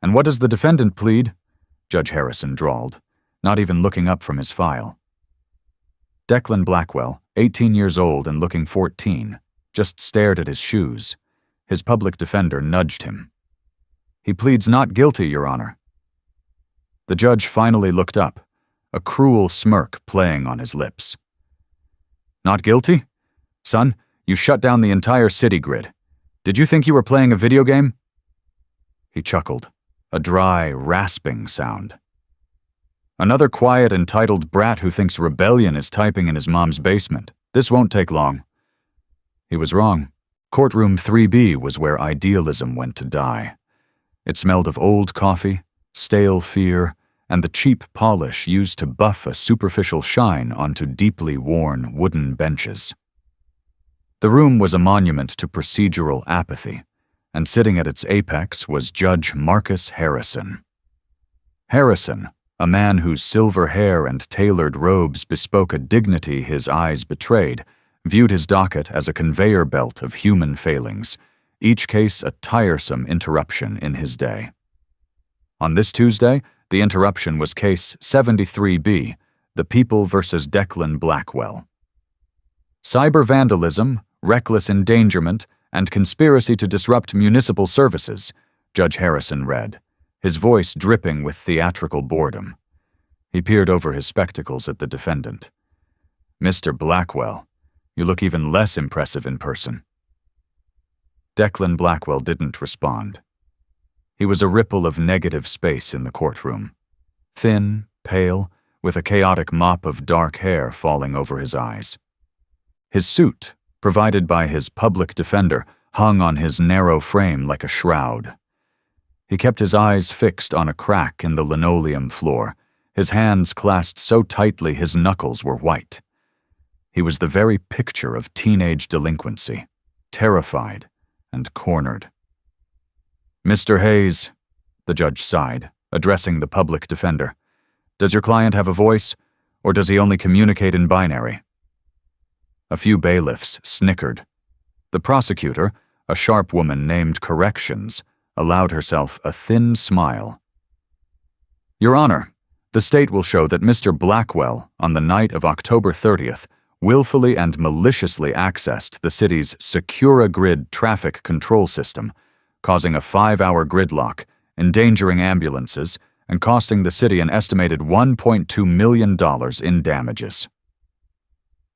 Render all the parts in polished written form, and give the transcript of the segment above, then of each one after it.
"And what does the defendant plead?" Judge Harrison drawled, not even looking up from his file. Declan Blackwell, 18 years old and looking 14, just stared at his shoes. His public defender nudged him. "He pleads not guilty, Your Honor." The judge finally looked up, a cruel smirk playing on his lips. "Not guilty? Son, you shut down the entire city grid. Did you think you were playing a video game?" He chuckled, a dry, rasping sound. "Another quiet, entitled brat who thinks rebellion is typing in his mom's basement. This won't take long." He was wrong. Courtroom 3B was where idealism went to die. It smelled of old coffee, stale fear, and the cheap polish used to buff a superficial shine onto deeply worn wooden benches. The room was a monument to procedural apathy, and sitting at its apex was Judge Marcus Harrison. Harrison, a man whose silver hair and tailored robes bespoke a dignity his eyes betrayed, viewed his docket as a conveyor belt of human failings, each case a tiresome interruption in his day. On this Tuesday, the interruption was Case 73B, The People versus Declan Blackwell. Cyber vandalism, reckless endangerment, and conspiracy to disrupt municipal services, Judge Harrison read, his voice dripping with theatrical boredom. He peered over his spectacles at the defendant. "Mr. Blackwell, you look even less impressive in person." Declan Blackwell didn't respond. He was a ripple of negative space in the courtroom. Thin, pale, with a chaotic mop of dark hair falling over his eyes. His suit, provided by his public defender, hung on his narrow frame like a shroud. He kept his eyes fixed on a crack in the linoleum floor, his hands clasped so tightly his knuckles were white. He was the very picture of teenage delinquency, terrified and cornered. "Mr. Hayes," the judge sighed, addressing the public defender, "does your client have a voice, or does he only communicate in binary?" A few bailiffs snickered. The prosecutor, a sharp woman named Corrections, allowed herself a thin smile. "Your Honor, the state will show that Mr. Blackwell, on the night of October 30th, willfully and maliciously accessed the city's Secura-Grid traffic control system, causing a 5-hour gridlock, endangering ambulances, and costing the city an estimated $1.2 million in damages."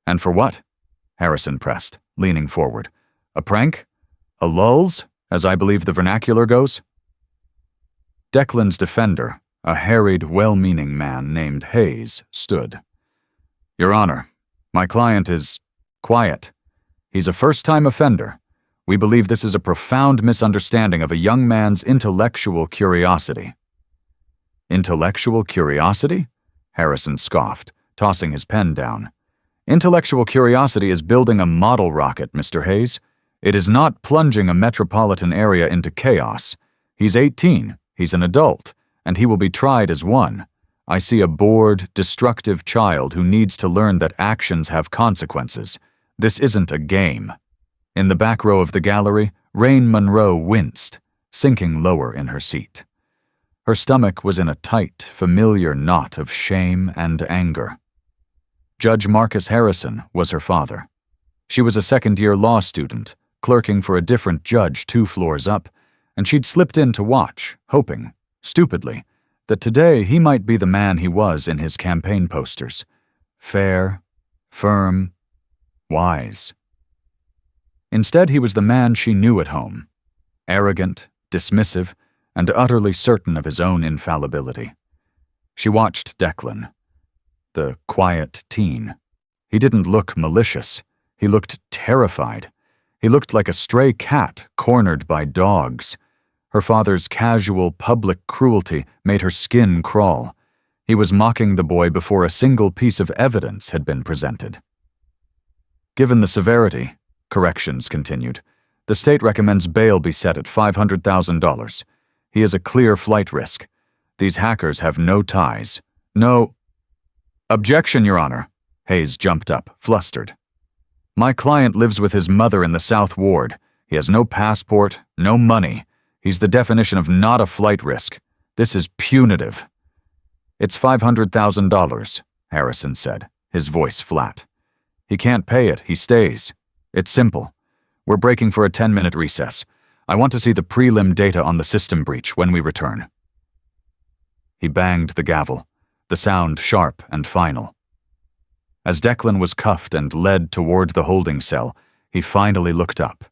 "And for what?" Harrison pressed, leaning forward. "A prank? A lulz, as I believe the vernacular goes?" Declan's defender, a harried, well-meaning man named Hayes, stood. "Your Honor, my client is quiet. He's a first-time offender. We believe this is a profound misunderstanding of a young man's intellectual curiosity." "Intellectual curiosity?" Harrison scoffed, tossing his pen down. "Intellectual curiosity is building a model rocket, Mr. Hayes. It is not plunging a metropolitan area into chaos. He's 18, he's an adult, and he will be tried as one. I see a bored, destructive child who needs to learn that actions have consequences. This isn't a game." In the back row of the gallery, Rain Monroe winced, sinking lower in her seat. Her stomach was in a tight, familiar knot of shame and anger. Judge Marcus Harrison was her father. She was a second-year law student, clerking for a different judge 2 floors up, and she'd slipped in to watch, hoping, stupidly, that today he might be the man he was in his campaign posters. Fair, firm, wise. Instead, he was the man she knew at home. Arrogant, dismissive, and utterly certain of his own infallibility. She watched Declan, the quiet teen. He didn't look malicious. He looked terrified. He looked like a stray cat cornered by dogs. Her father's casual, public cruelty made her skin crawl. He was mocking the boy before a single piece of evidence had been presented. "Given the severity," Corrections continued, "the state recommends bail be set at $500,000. He is a clear flight risk. These hackers have no ties. No—" "Objection, Your Honor." Hayes jumped up, flustered. "My client lives with his mother in the South Ward. He has no passport, no money. He's the definition of not a flight risk. This is punitive." "It's $500,000, Harrison said, his voice flat. "He can't pay it, he stays. It's simple. We're breaking for a 10-minute recess. I want to see the prelim data on the system breach when we return." He banged the gavel, the sound sharp and final. As Declan was cuffed and led toward the holding cell, he finally looked up.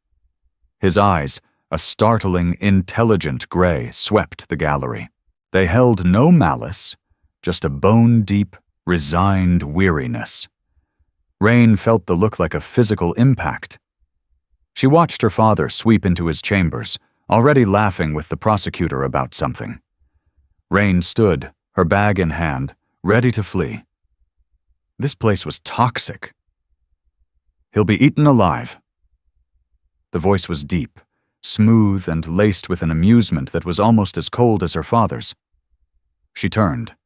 His eyes, a startling, intelligent gray, swept the gallery. They held no malice, just a bone-deep, resigned weariness. Rain felt the look like a physical impact. She watched her father sweep into his chambers, already laughing with the prosecutor about something. Rain stood, her bag in hand, ready to flee. This place was toxic. "He'll be eaten alive." The voice was deep, smooth and laced with an amusement that was almost as cold as her father's. She turned.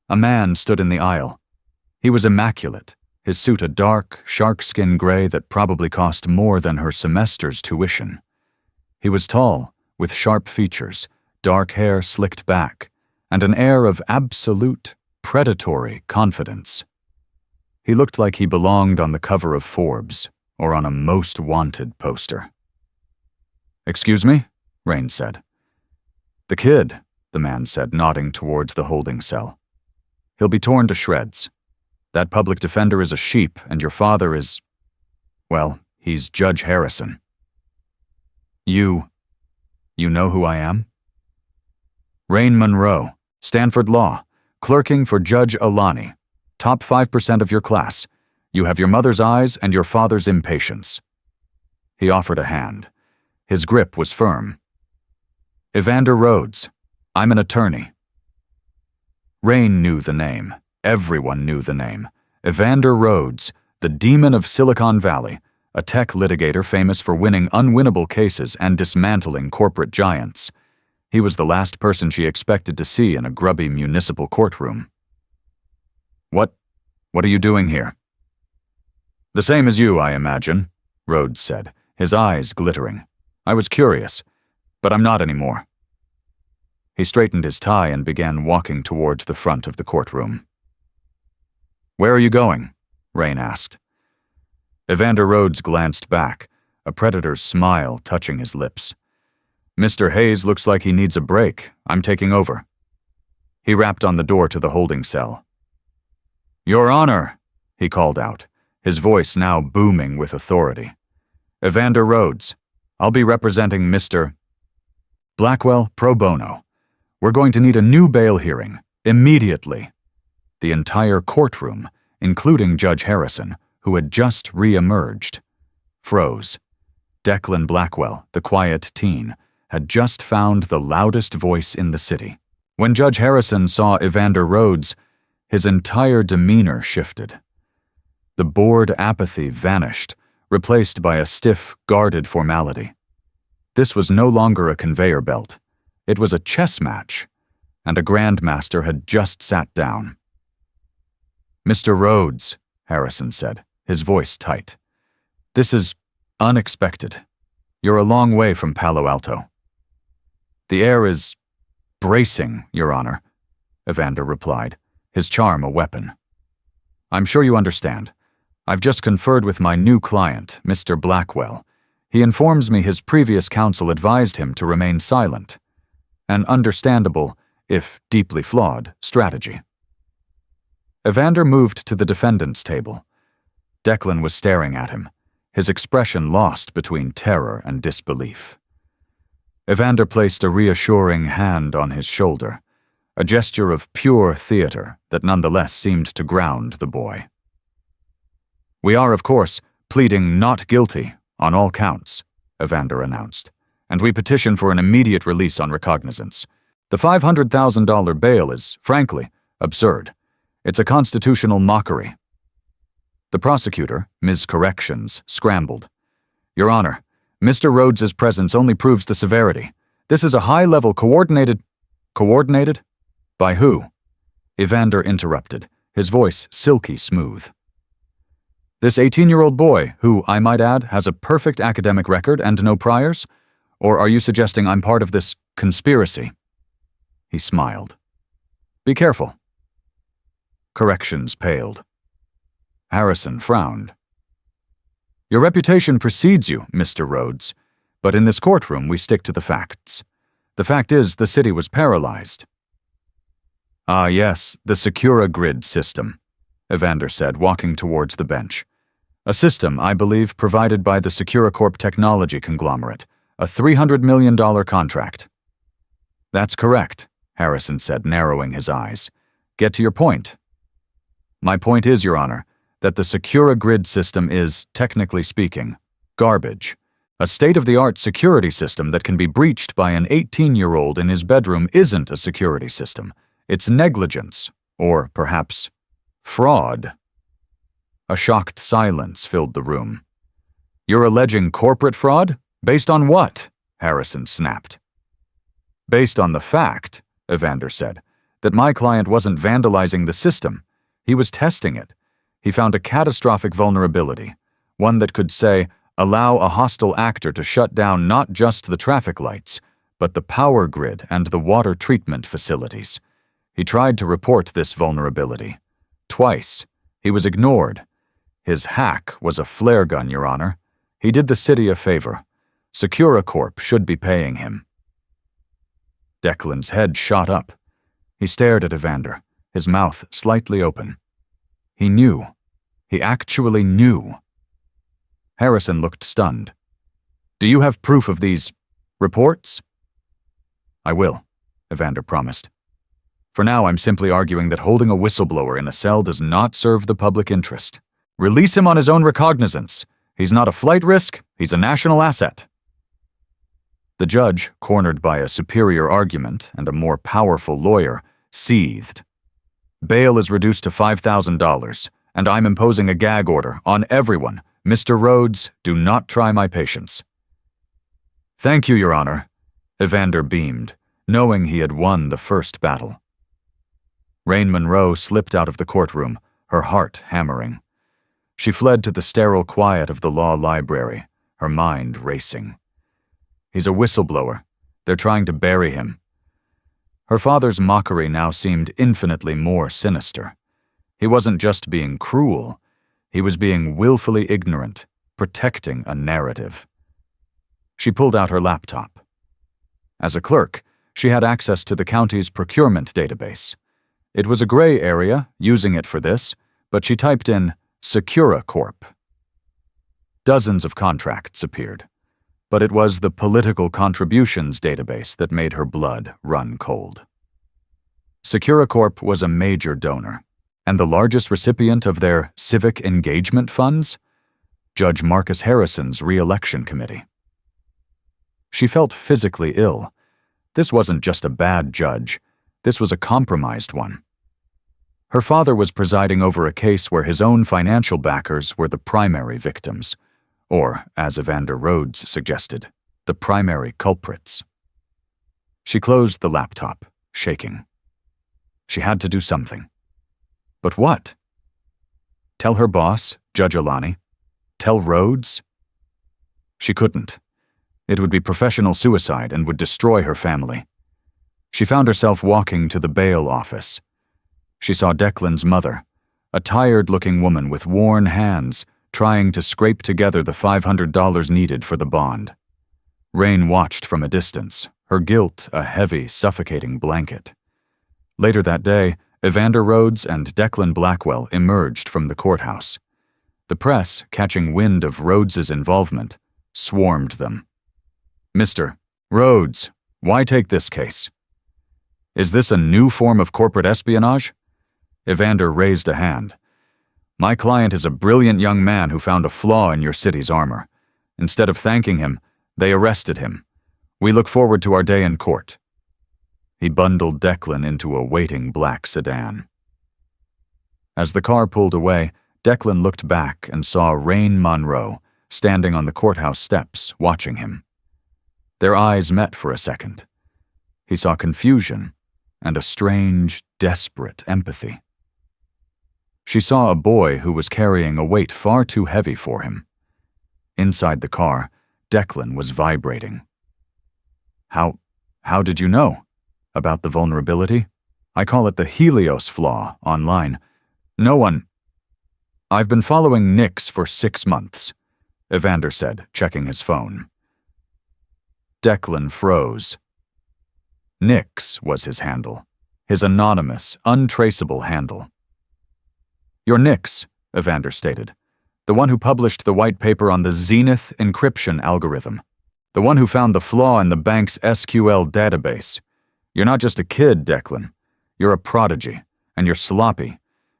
A man stood in the aisle. He was immaculate, his suit a dark, sharkskin gray that probably cost more than her semester's tuition. He was tall, with sharp features, dark hair slicked back, and an air of absolute, predatory confidence. He looked like he belonged on the cover of Forbes or on a Most Wanted poster. "Excuse me?" Rain said. "The kid," the man said, nodding towards the holding cell. "He'll be torn to shreds. That public defender is a sheep, and your father is, well, he's Judge Harrison." You know who I am?" "Rain Monroe, Stanford Law, clerking for Judge Alani. Top 5% of your class. You have your mother's eyes and your father's impatience." He offered a hand. His grip was firm. "Evander Rhodes. I'm an attorney." Rain knew the name. Everyone knew the name. Evander Rhodes, the demon of Silicon Valley, a tech litigator famous for winning unwinnable cases and dismantling corporate giants. He was the last person she expected to see in a grubby municipal courtroom. What are you doing here?" "The same as you, I imagine," Rhodes said, his eyes glittering. "I was curious, but I'm not anymore." He straightened his tie and began walking towards the front of the courtroom. "Where are you going?" Rain asked. Evander Rhodes glanced back, a predator's smile touching his lips. "Mr. Hayes looks like he needs a break. I'm taking over." He rapped on the door to the holding cell. "Your Honor," he called out, his voice now booming with authority. "Evander Rhodes. I'll be representing Mr. Blackwell pro bono. We're going to need a new bail hearing, immediately." The entire courtroom, including Judge Harrison, who had just re-emerged, froze. Declan Blackwell, the quiet teen, had just found the loudest voice in the city. When Judge Harrison saw Evander Rhodes, his entire demeanor shifted. The bored apathy vanished, replaced by a stiff, guarded formality. This was no longer a conveyor belt. It was a chess match, and a grandmaster had just sat down. "Mr. Rhodes," Harrison said, his voice tight. "This is unexpected. You're a long way from Palo Alto." "The air is bracing, Your Honor," Evander replied, his charm a weapon. "I'm sure you understand. I've just conferred with my new client, Mr. Blackwell. He informs me his previous counsel advised him to remain silent. An understandable, if deeply flawed, strategy." Evander moved to the defendant's table. Declan was staring at him, his expression lost between terror and disbelief. Evander placed a reassuring hand on his shoulder, a gesture of pure theater that nonetheless seemed to ground the boy. "We are, of course, pleading not guilty on all counts," Evander announced, "and we petition for an immediate release on recognizance. The $500,000 bail is, frankly, absurd. It's a constitutional mockery." The prosecutor, Ms. Corrections, scrambled. "Your Honor, Mr. Rhodes's presence only proves the severity. This is a high-level coordinated—" "Coordinated? By who?" Evander interrupted, his voice silky smooth. "This 18-year-old boy, who, I might add, has a perfect academic record and no priors? Or are you suggesting I'm part of this conspiracy? He smiled. Be careful. Corrections paled. Harrison frowned. Your reputation precedes you, Mr. Rhodes, but in this courtroom we stick to the facts. The fact is, the city was paralyzed. Ah, yes, the Secura grid system, Evander said, walking towards the bench. A system, I believe, provided by the SecuraCorp technology conglomerate, a $300 million contract. That's correct, Harrison said, narrowing his eyes. Get to your point. My point is, Your Honor, that the Secura grid system is, technically speaking, garbage. A state-of-the-art security system that can be breached by an 18-year-old in his bedroom isn't a security system. It's negligence, or perhaps fraud. A shocked silence filled the room. You're alleging corporate fraud? Based on what? Harrison snapped. Based on the fact, Evander said, that my client wasn't vandalizing the system. He was testing it. He found a catastrophic vulnerability, one that could, say, allow a hostile actor to shut down not just the traffic lights, but the power grid and the water treatment facilities. He tried to report this vulnerability. Twice. He was ignored. His hack was a flare gun, Your Honor. He did the city a favor. SecuraCorp should be paying him. Declan's head shot up. He stared at Evander, his mouth slightly open. He knew. He actually knew. Harrison looked stunned. Do you have proof of these reports? I will, Evander promised. For now, I'm simply arguing that holding a whistleblower in a cell does not serve the public interest. Release him on his own recognizance. He's not a flight risk, he's a national asset. The judge, cornered by a superior argument and a more powerful lawyer, seethed. Bail is reduced to $5,000, and I'm imposing a gag order on everyone. Mr. Rhodes, do not try my patience. Thank you, Your Honor, Evander beamed, knowing he had won the first battle. Rain Monroe slipped out of the courtroom, her heart hammering. She fled to the sterile quiet of the law library, her mind racing. He's a whistleblower. They're trying to bury him. Her father's mockery now seemed infinitely more sinister. He wasn't just being cruel. He was being willfully ignorant, protecting a narrative. She pulled out her laptop. As a clerk, she had access to the county's procurement database. It was a gray area, using it for this, but she typed in SecuraCorp. Dozens of contracts appeared, but it was the political contributions database that made her blood run cold. SecuraCorp was a major donor, and the largest recipient of their civic engagement funds, Judge Marcus Harrison's re-election committee. She felt physically ill. This wasn't just a bad judge. This was a compromised one. Her father was presiding over a case where his own financial backers were the primary victims, or, as Evander Rhodes suggested, the primary culprits. She closed the laptop, shaking. She had to do something. But what? Tell her boss, Judge Alani? Tell Rhodes? She couldn't. It would be professional suicide and would destroy her family. She found herself walking to the bail office. She saw Declan's mother, a tired-looking woman with worn hands, trying to scrape together the $500 needed for the bond. Rain watched from a distance, her guilt a heavy, suffocating blanket. Later that day, Evander Rhodes and Declan Blackwell emerged from the courthouse. The press, catching wind of Rhodes's involvement, swarmed them. Mr. Rhodes, why take this case? Is this a new form of corporate espionage? Evander raised a hand. My client is a brilliant young man who found a flaw in your city's armor. Instead of thanking him, they arrested him. We look forward to our day in court. He bundled Declan into a waiting black sedan. As the car pulled away, Declan looked back and saw Rain Monroe standing on the courthouse steps, watching him. Their eyes met for a second. He saw confusion and a strange, desperate empathy. She saw a boy who was carrying a weight far too heavy for him. Inside the car, Declan was vibrating. How did you know? About the vulnerability? I call it the Helios flaw online. No one. I've been following Nix for 6 months, Evander said, checking his phone. Declan froze. Nix was his handle, his anonymous, untraceable handle. You're Nix, Evander stated, the one who published the white paper on the Zenith encryption algorithm, the one who found the flaw in the bank's SQL database. You're not just a kid, Declan. You're a prodigy, and you're sloppy.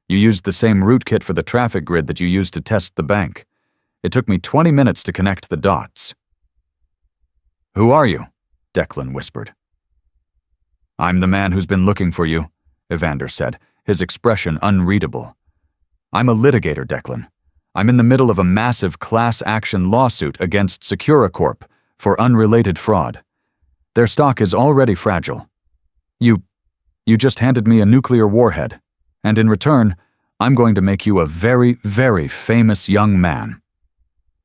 You used the same rootkit for the traffic grid that you used to test the bank. It took me 20 minutes to connect the dots. Who are you? Declan whispered. I'm the man who's been looking for you, Evander said, his expression unreadable. I'm a litigator, Declan. I'm in the middle of a massive class action lawsuit against Securicorp for unrelated fraud. Their stock is already fragile. You just handed me a nuclear warhead, and in return, I'm going to make you a very, very famous young man.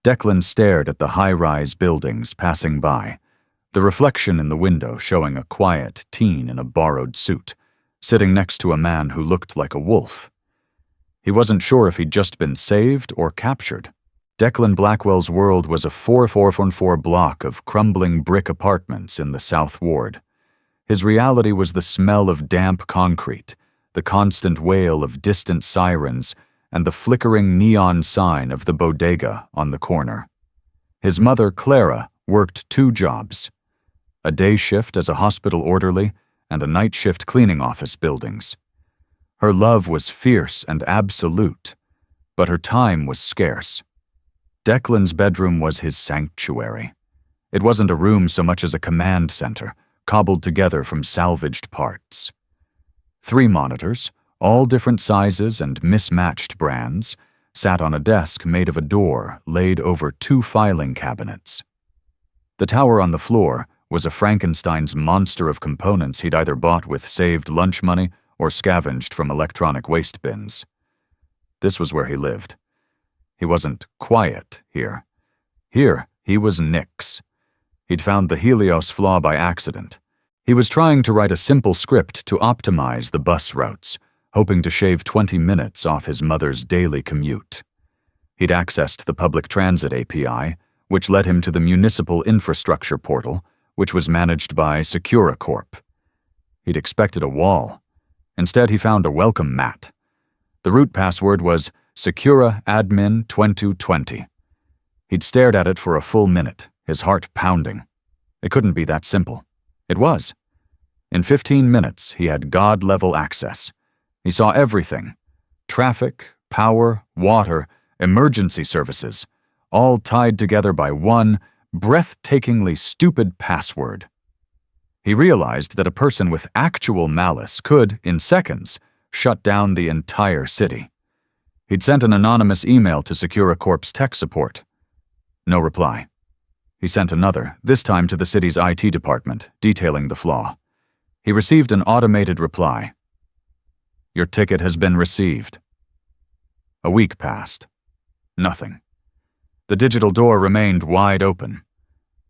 Declan stared at the high-rise buildings passing by, the reflection in the window showing a quiet teen in a borrowed suit, sitting next to a man who looked like a wolf. He wasn't sure if he'd just been saved or captured. Declan Blackwell's world was a 444 block of crumbling brick apartments in the South Ward. His reality was the smell of damp concrete, the constant wail of distant sirens, and the flickering neon sign of the bodega on the corner. His mother, Clara, worked 2 jobs, a day shift as a hospital orderly and a night shift cleaning office buildings. Her love was fierce and absolute, but her time was scarce. Declan's bedroom was his sanctuary. It wasn't a room so much as a command center, cobbled together from salvaged parts. 3 monitors, all different sizes and mismatched brands, sat on a desk made of a door laid over 2 filing cabinets. The tower on the floor was a Frankenstein's monster of components he'd either bought with saved lunch money or scavenged from electronic waste bins. This was where he lived. He wasn't quiet here. Here, he was Nix. He'd found the Helios flaw by accident. He was trying to write a simple script to optimize the bus routes, hoping to shave 20 minutes off his mother's daily commute. He'd accessed the public transit API, which led him to the municipal infrastructure portal, which was managed by Securicorp. He'd expected a wall. Instead, he found a welcome mat. The root password was Secura Admin 2020. He'd stared at it for a full minute, his heart pounding. It couldn't be that simple. It was. In 15 minutes, he had God-level access. He saw everything. Traffic, power, water, emergency services, all tied together by one breathtakingly stupid password. He realized that a person with actual malice could, in seconds, shut down the entire city. He'd sent an anonymous email to Securicorp's tech support. No reply. He sent another, this time to the city's IT department, detailing the flaw. He received an automated reply. Your ticket has been received. A week passed. Nothing. The digital door remained wide open.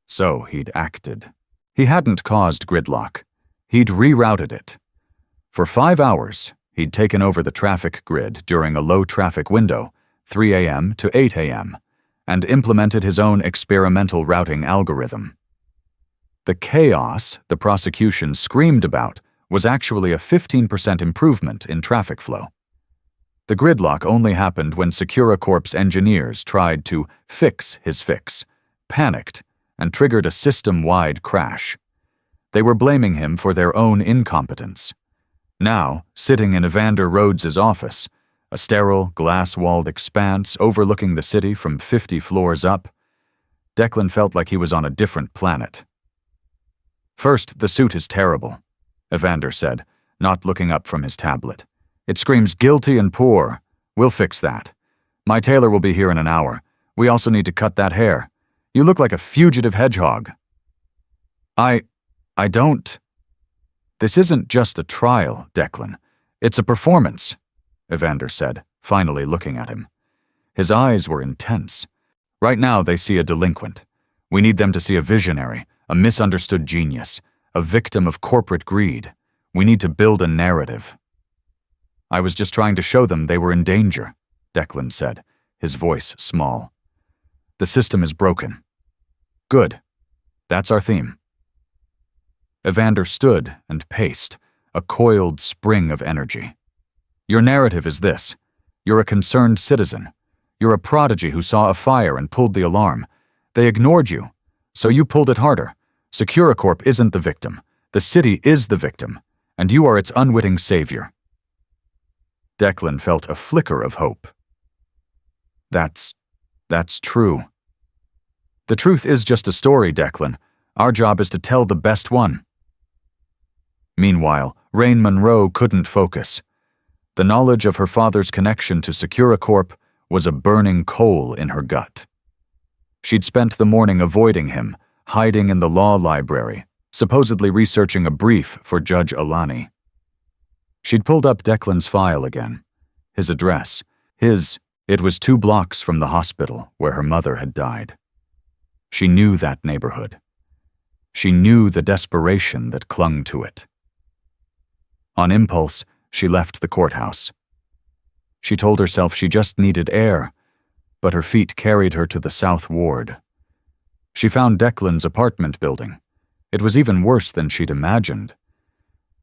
So he'd acted. He hadn't caused gridlock. He'd rerouted it. For 5 hours, he'd taken over the traffic grid during a low-traffic window, 3 a.m. to 8 a.m., and implemented his own experimental routing algorithm. The chaos the prosecution screamed about was actually a 15% improvement in traffic flow. The gridlock only happened when Securicorp's engineers tried to fix his fix, panicked, and triggered a system-wide crash. They were blaming him for their own incompetence. Now, sitting in Evander Rhodes's office, a sterile, glass-walled expanse overlooking the city from 50 floors up, Declan felt like he was on a different planet. First, the suit is terrible, Evander said, not looking up from his tablet. It screams guilty and poor. We'll fix that. My tailor will be here in an hour. We also need to cut that hair. You look like a fugitive hedgehog. I don't. This isn't just a trial, Declan. It's a performance, Evander said, finally looking at him. His eyes were intense. Right now they see a delinquent. We need them to see a visionary, a misunderstood genius, a victim of corporate greed. We need to build a narrative." "I was just trying to show them they were in danger," Declan said, his voice small. "The system is broken." "Good. That's our theme." Evander stood and paced, a coiled spring of energy. "Your narrative is this. You're a concerned citizen. You're a prodigy who saw a fire and pulled the alarm. They ignored you, so you pulled it harder. Securicorp isn't the victim. The city is the victim, and you are its unwitting savior." Declan felt a flicker of hope. That's true. The truth is just a story, Declan. Our job is to tell the best one." Meanwhile, Rain Monroe couldn't focus. The knowledge of her father's connection to Securicorp was a burning coal in her gut. She'd spent the morning avoiding him, hiding in the law library, supposedly researching a brief for Judge Alani. She'd pulled up Declan's file again. His address. It was 2 blocks from the hospital where her mother had died. She knew that neighborhood. She knew the desperation that clung to it. On impulse, she left the courthouse. She told herself she just needed air, but her feet carried her to the South Ward. She found Declan's apartment building. It was even worse than she'd imagined.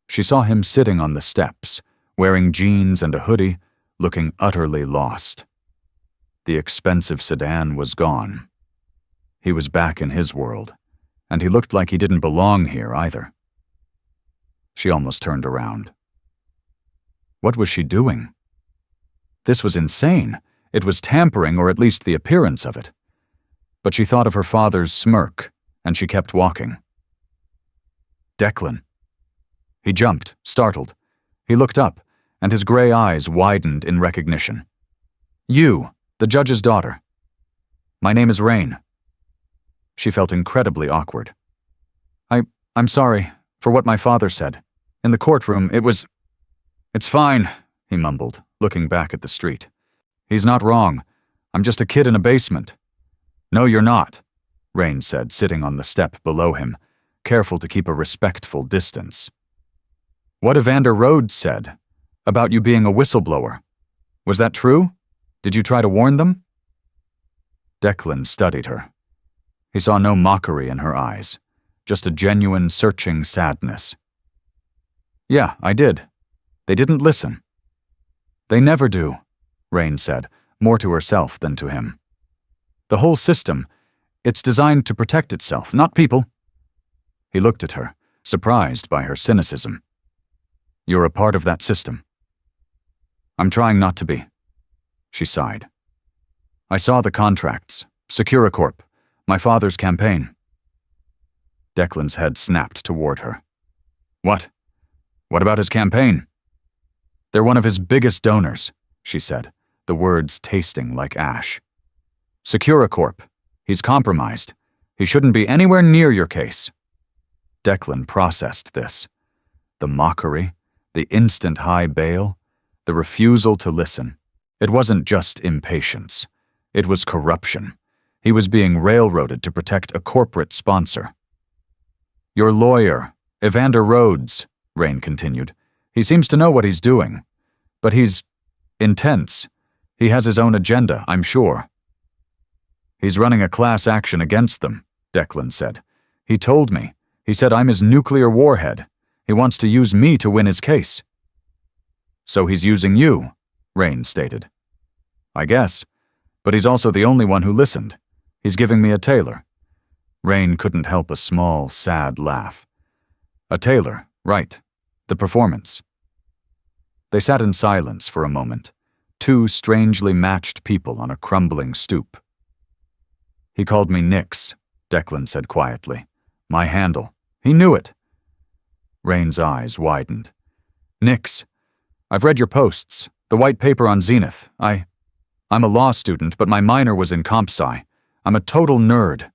She saw him sitting on the steps, wearing jeans and a hoodie, looking utterly lost. The expensive sedan was gone. He was back in his world, and he looked like he didn't belong here either. She almost turned around. What was she doing? This was insane. It was tampering, or at least the appearance of it. But she thought of her father's smirk, and she kept walking. Declan. He jumped, startled. He looked up, and his gray eyes widened in recognition. "You, the judge's daughter." "My name is Rain." She felt incredibly awkward. I'm sorry for what my father said. In the courtroom, It's fine," he mumbled, looking back at the street. "He's not wrong. I'm just a kid in a basement." "No, you're not," Rain said, sitting on the step below him, careful to keep a respectful distance. "What Evander Rhodes said about you being a whistleblower. Was that true? Did you try to warn them?" Declan studied her. He saw no mockery in her eyes, just a genuine, searching sadness. "Yeah, I did. They didn't listen." "They never do," Rain said, more to herself than to him. "The whole system, it's designed to protect itself, not people." He looked at her, surprised by her cynicism. "You're a part of that system." "I'm trying not to be," she sighed. "I saw the contracts. Securicorp. My father's campaign." Declan's head snapped toward her. "What? What about his campaign?" "They're one of his biggest donors," she said, the words tasting like ash. "Securicorp. He's compromised. He shouldn't be anywhere near your case." Declan processed this. The mockery, the instant high bail, the refusal to listen. It wasn't just impatience. It was corruption. He was being railroaded to protect a corporate sponsor. "Your lawyer, Evander Rhodes," Rain continued. "He seems to know what he's doing. But he's intense. He has his own agenda, I'm sure." "He's running a class action against them," Declan said. "He told me. He said I'm his nuclear warhead. He wants to use me to win his case." "So he's using you," Rain stated. "I guess. But he's also the only one who listened. He's giving me a tailor." Rain couldn't help a small, sad laugh. "A tailor, right. The performance." They sat in silence for a moment, 2 strangely matched people on a crumbling stoop. "He called me Nix," Declan said quietly. "My handle. He knew it." Rain's eyes widened. "Nix, I've read your posts, the white paper on Zenith. I'm a law student, but my minor was in comp sci. I'm a total nerd.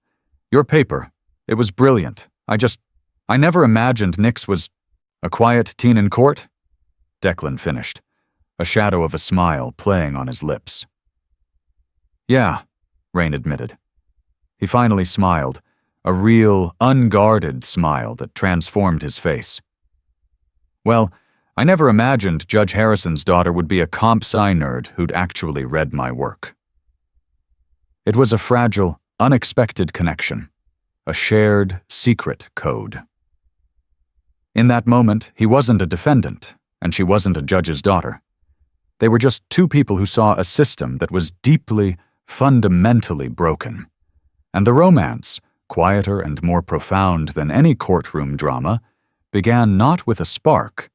Your paper, it was brilliant. I never imagined Nix was a quiet teen in court." Declan finished, a shadow of a smile playing on his lips. "Yeah," Rain admitted. He finally smiled, a real, unguarded smile that transformed his face. Well, I never imagined Judge Harrison's daughter would be a comp-sci nerd who'd actually read my work. It was a fragile, unexpected connection, a shared, secret code. In that moment, he wasn't a defendant, and she wasn't a judge's daughter. They were just two people who saw a system that was deeply, fundamentally broken. And the romance, quieter and more profound than any courtroom drama, began not with a spark,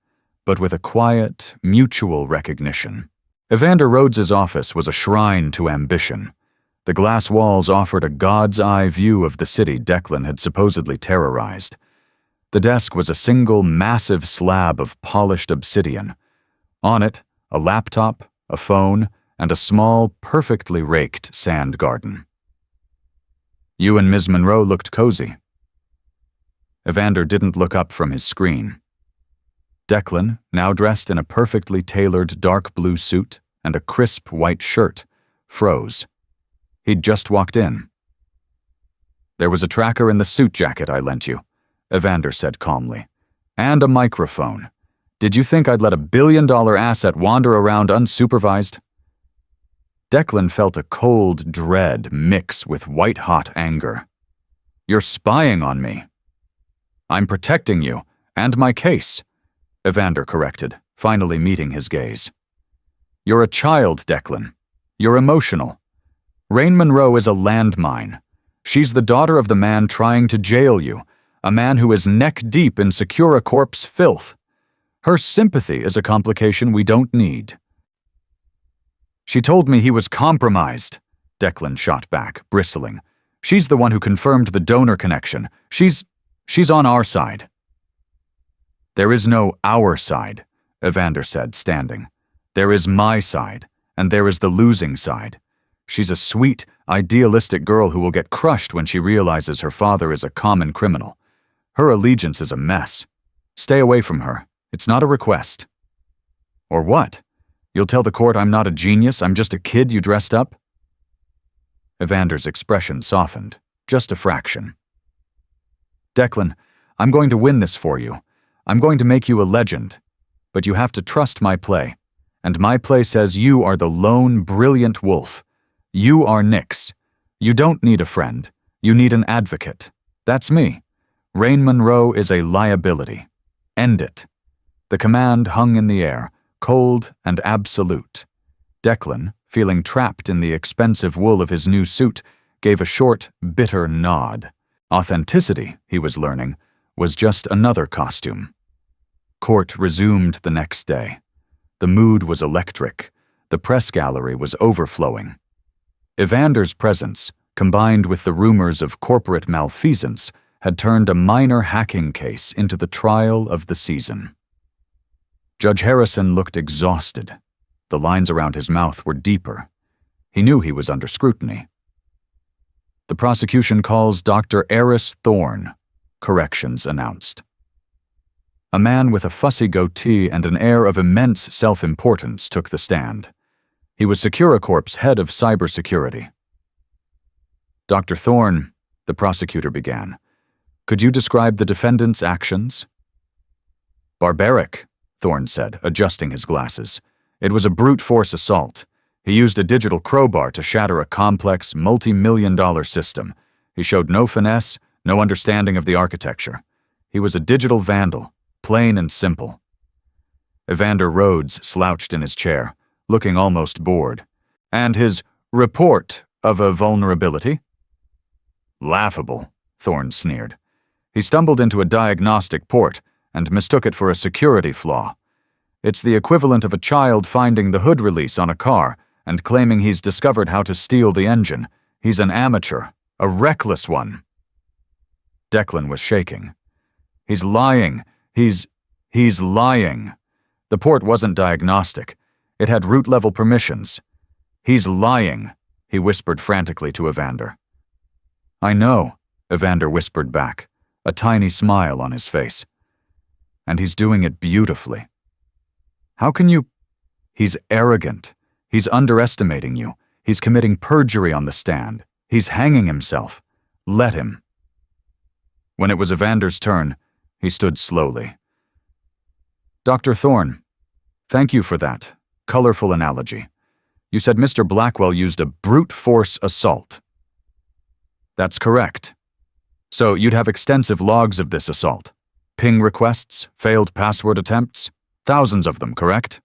but with a quiet, mutual recognition. Evander Rhodes's office was a shrine to ambition. The glass walls offered a god's-eye view of the city Declan had supposedly terrorized. The desk was a single, massive slab of polished obsidian. On it, a laptop, a phone, and a small, perfectly raked sand garden. You and Ms. Monroe looked cozy. Evander didn't look up from his screen. Declan, now dressed in a perfectly tailored dark blue suit and a crisp white shirt, froze. He'd just walked in. There was a tracker in the suit jacket I lent you, Evander said calmly, and a microphone. Did you think I'd let a billion-dollar asset wander around unsupervised? Declan felt a cold dread mix with white-hot anger. You're spying on me. I'm protecting you, and my case, Evander corrected, finally meeting his gaze. You're a child, Declan. You're emotional. Rain Monroe is a landmine. She's the daughter of the man trying to jail you, a man who is neck-deep in Securicorp's filth. Her sympathy is a complication we don't need. She told me he was compromised, Declan shot back, bristling. She's the one who confirmed the donor connection. She's on our side. There is no our side, Evander said, standing. There is my side, and there is the losing side. She's a sweet, idealistic girl who will get crushed when she realizes her father is a common criminal. Her allegiance is a mess. Stay away from her. It's not a request. Or what? You'll tell the court I'm not a genius, I'm just a kid you dressed up? Evander's expression softened, just a fraction. Declan, I'm going to win this for you. I'm going to make you a legend. But you have to trust my play. And my play says you are the lone, brilliant wolf. You are Nix. You don't need a friend. You need an advocate. That's me. Rain Monroe is a liability. End it. The command hung in the air, cold and absolute. Declan, feeling trapped in the expensive wool of his new suit, gave a short, bitter nod. Authenticity, he was learning, was just another costume. Court resumed the next day. The mood was electric. The press gallery was overflowing. Evander's presence, combined with the rumors of corporate malfeasance, had turned a minor hacking case into the trial of the season. Judge Harrison looked exhausted. The lines around his mouth were deeper. He knew he was under scrutiny. The prosecution calls Dr. Eris Thorne, corrections announced. A man with a fussy goatee and an air of immense self-importance took the stand. He was Securicorp's head of cybersecurity. Dr. Thorne, the prosecutor began, could you describe the defendant's actions? Barbaric, Thorne said, adjusting his glasses. It was a brute force assault. He used a digital crowbar to shatter a complex, multi-million-dollar system. He showed no finesse, no understanding of the architecture. He was a digital vandal, plain and simple. Evander Rhodes slouched in his chair, looking almost bored. And his report of a vulnerability? Laughable, Thorne sneered. He stumbled into a diagnostic port and mistook it for a security flaw. It's the equivalent of a child finding the hood release on a car and claiming he's discovered how to steal the engine. He's an amateur, a reckless one. Declan was shaking. He's lying. He's lying. The port wasn't diagnostic. It had root-level permissions. He's lying, he whispered frantically to Evander. I know, Evander whispered back, a tiny smile on his face. And he's doing it beautifully. How can you? He's arrogant. He's underestimating you. He's committing perjury on the stand. He's hanging himself. Let him. When it was Evander's turn, he stood slowly. Dr. Thorne, thank you for that colorful analogy. You said Mr. Blackwell used a brute force assault. That's correct. So you'd have extensive logs of this assault. Ping requests, failed password attempts, thousands of them, correct?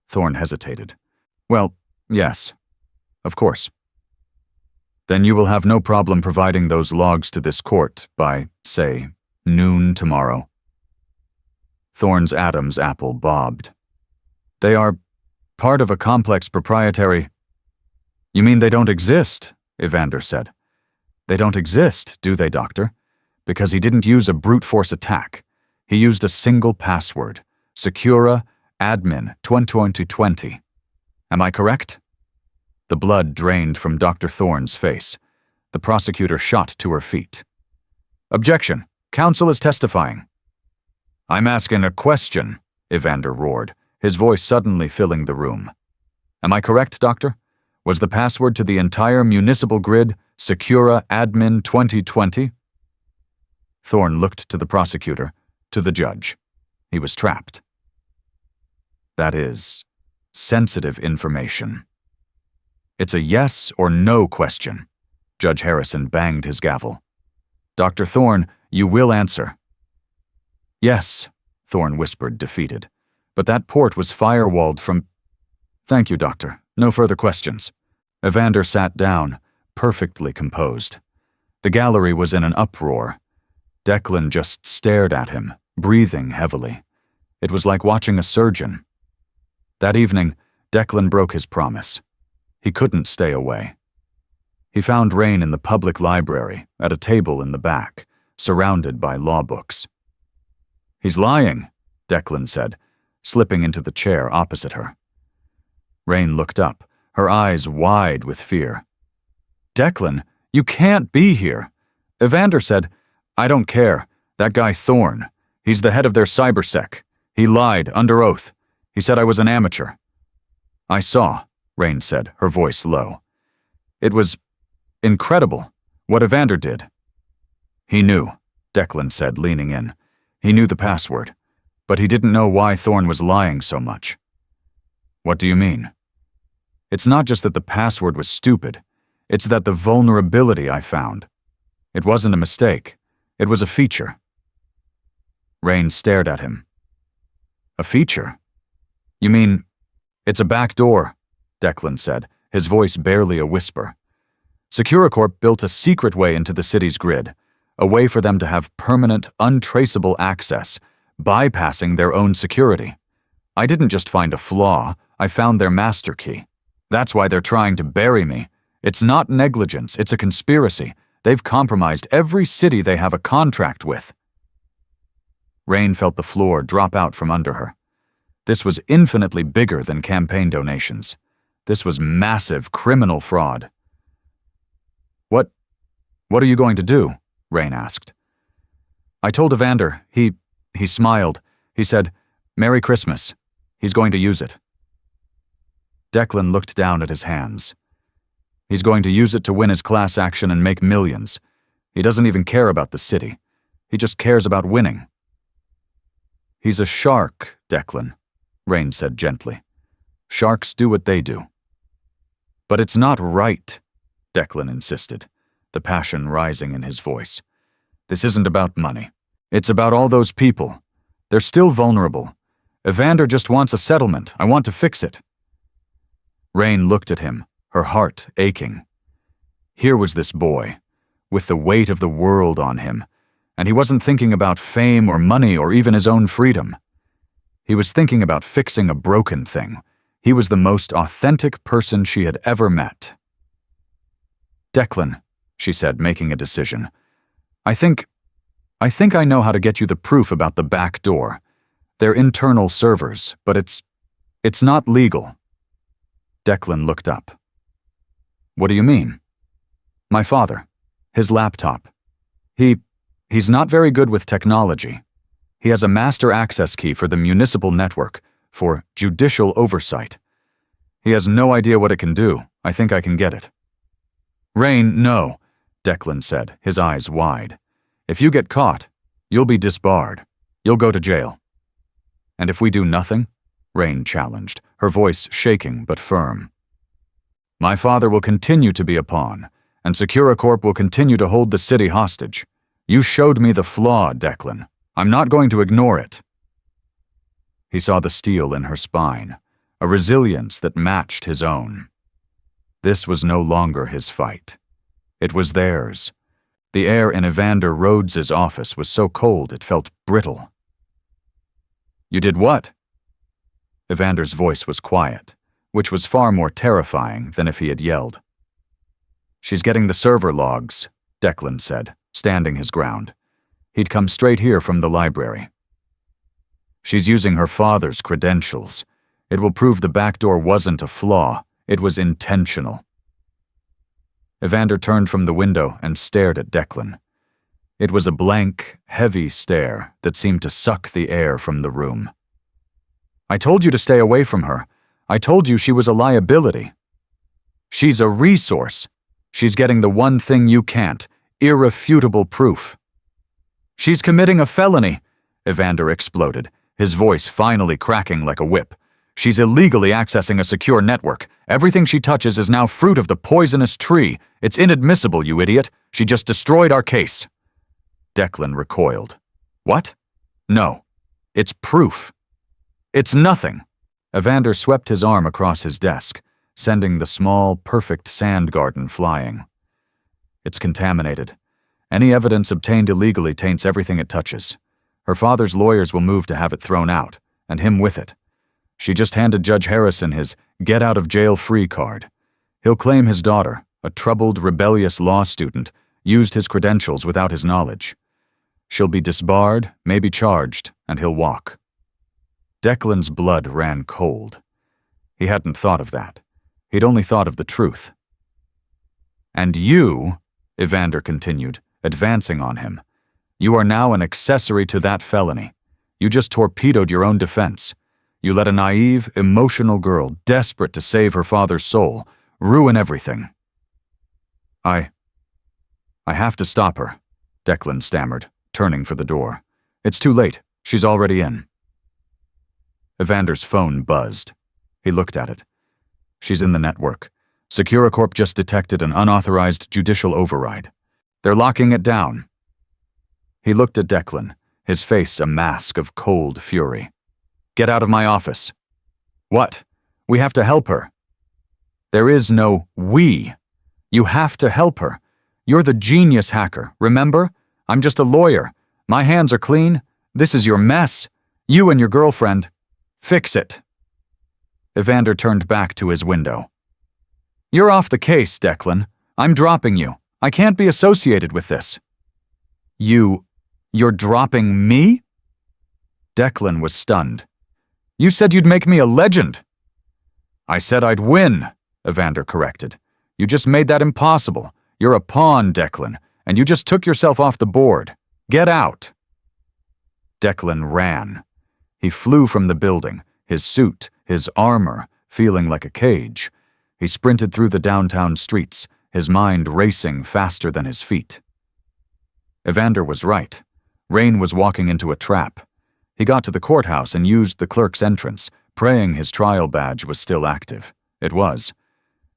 Thorne hesitated. Well, yes, of course. Then you will have no problem providing those logs to this court by, say, noon tomorrow. Thorne's Adam's apple bobbed. They are part of a complex proprietary— You mean they don't exist? Evander said. They don't exist, do they, Doctor? Because he didn't use a brute force attack. He used a single password, Secura Admin 2020. Am I correct? The blood drained from Dr. Thorne's face. The prosecutor shot to her feet. Objection. Counsel is testifying. I'm asking a question, Evander roared, his voice suddenly filling the room. Am I correct, Doctor? Was the password to the entire municipal grid Secura Admin 2020? Thorne looked to the prosecutor, to the judge. He was trapped. That is sensitive information. It's a yes or no question. Judge Harrison banged his gavel. Dr. Thorne, you will answer. Yes, Thorne whispered, defeated. But that port was firewalled from— Thank you, Doctor. No further questions. Evander sat down, perfectly composed. The gallery was in an uproar. Declan just stared at him, breathing heavily. It was like watching a surgeon. That evening, Declan broke his promise. He couldn't stay away. He found Rain in the public library, at a table in the back, surrounded by law books. He's lying, Declan said, slipping into the chair opposite her. Rain looked up, her eyes wide with fear. Declan, you can't be here. Evander said, I don't care. That guy Thorne. He's the head of their cybersec. He lied, under oath. He said I was an amateur. I saw, Rain said, her voice low. It was incredible, what Evander did. He knew, Declan said, leaning in. He knew the password, but he didn't know why Thorne was lying so much. What do you mean? It's not just that the password was stupid. It's that the vulnerability I found. It wasn't a mistake. It was a feature. Rain stared at him. A feature? You mean, it's a back door, Declan said, his voice barely a whisper. Securicorp built a secret way into the city's grid, a way for them to have permanent, untraceable access, bypassing their own security. I didn't just find a flaw, I found their master key. That's why they're trying to bury me. It's not negligence, it's a conspiracy. They've compromised every city they have a contract with. Rain felt the floor drop out from under her. This was infinitely bigger than campaign donations. This was massive criminal fraud. What are you going to do? Rain asked. I told Evander. He smiled. He said, Merry Christmas. He's going to use it. Declan looked down at his hands. He's going to use it to win his class action and make millions. He doesn't even care about the city. He just cares about winning. He's a shark, Declan, Rain said gently. Sharks do what they do. But it's not right, Declan insisted, the passion rising in his voice. This isn't about money. It's about all those people. They're still vulnerable. Evander just wants a settlement. I want to fix it. Rain looked at him, her heart aching. Here was this boy, with the weight of the world on him, and he wasn't thinking about fame or money or even his own freedom. He was thinking about fixing a broken thing. He was the most authentic person she had ever met. Declan, she said, making a decision. I think I know how to get you the proof about the back door. They're internal servers, but it's not legal. Declan looked up. What do you mean? My father. His laptop. He's not very good with technology. He has a master access key for the municipal network, for judicial oversight. He has no idea what it can do. I think I can get it. Rain, no, Declan said, his eyes wide. If you get caught, you'll be disbarred. You'll go to jail. And if we do nothing? Rain challenged, her voice shaking but firm. My father will continue to be a pawn, and Securicorp will continue to hold the city hostage. You showed me the flaw, Declan. I'm not going to ignore it. He saw the steel in her spine, a resilience that matched his own. This was no longer his fight. It was theirs. The air in Evander Rhodes's office was so cold it felt brittle. You did what? Evander's voice was quiet, which was far more terrifying than if he had yelled. She's getting the server logs, Declan said, standing his ground. He'd come straight here from the library. She's using her father's credentials. It will prove the back door wasn't a flaw, it was intentional. Evander turned from the window and stared at Declan. It was a blank, heavy stare that seemed to suck the air from the room. I told you to stay away from her. I told you she was a liability. She's a resource. She's getting the one thing you can't, irrefutable proof. She's committing a felony, Evander exploded, his voice finally cracking like a whip. She's illegally accessing a secure network. Everything she touches is now fruit of the poisonous tree. It's inadmissible, you idiot. She just destroyed our case. Declan recoiled. What? No. It's proof. It's nothing. Evander swept his arm across his desk, sending the small, perfect sand garden flying. It's contaminated. Any evidence obtained illegally taints everything it touches. Her father's lawyers will move to have it thrown out, and him with it. She just handed Judge Harrison his get-out-of-jail-free card. He'll claim his daughter, a troubled, rebellious law student, used his credentials without his knowledge. She'll be disbarred, maybe charged, and he'll walk. Declan's blood ran cold. He hadn't thought of that. He'd only thought of the truth. And you, Evander continued, advancing on him, you are now an accessory to that felony. You just torpedoed your own defense. You let a naive, emotional girl, desperate to save her father's soul, ruin everything. I have to stop her, Declan stammered, turning for the door. It's too late. She's already in. Evander's phone buzzed. He looked at it. She's in the network. Securicorp just detected an unauthorized judicial override. They're locking it down. He looked at Declan, his face a mask of cold fury. Get out of my office. What? We have to help her. There is no we. You have to help her. You're the genius hacker, remember? I'm just a lawyer. My hands are clean. This is your mess. You and your girlfriend. Fix it. Evander turned back to his window. You're off the case, Declan. I'm dropping you. I can't be associated with this. You're dropping me? Declan was stunned. You said you'd make me a legend. I said I'd win, Evander corrected. You just made that impossible. You're a pawn, Declan, and you just took yourself off the board. Get out. Declan ran. He flew from the building, his suit, his armor, feeling like a cage. He sprinted through the downtown streets, his mind racing faster than his feet. Evander was right. Rain was walking into a trap. He got to the courthouse and used the clerk's entrance, praying his trial badge was still active. It was.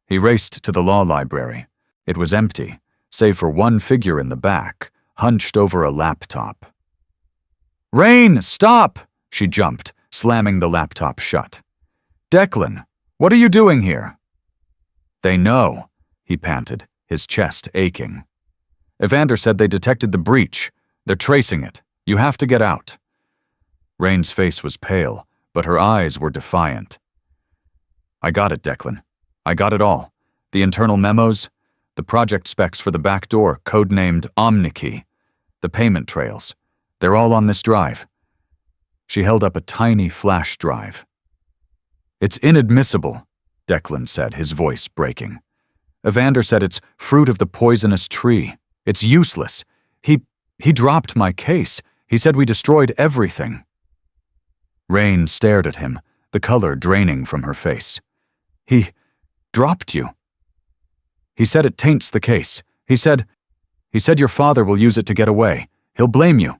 He raced to the law library. It was empty, save for one figure in the back, hunched over a laptop. Rain, stop! She jumped, slamming the laptop shut. Declan, what are you doing here? They know, he panted, his chest aching. Evander said they detected the breach. They're tracing it. You have to get out. Rain's face was pale, but her eyes were defiant. I got it, Declan. I got it all. The internal memos, the project specs for the back door, codenamed OmniKey, the payment trails. They're all on this drive. She held up a tiny flash drive. It's inadmissible, Declan said, his voice breaking. Evander said it's fruit of the poisonous tree. It's useless. He dropped my case. He said we destroyed everything. Rain stared at him, the color draining from her face. He dropped you. He said it taints the case. He said your father will use it to get away. He'll blame you."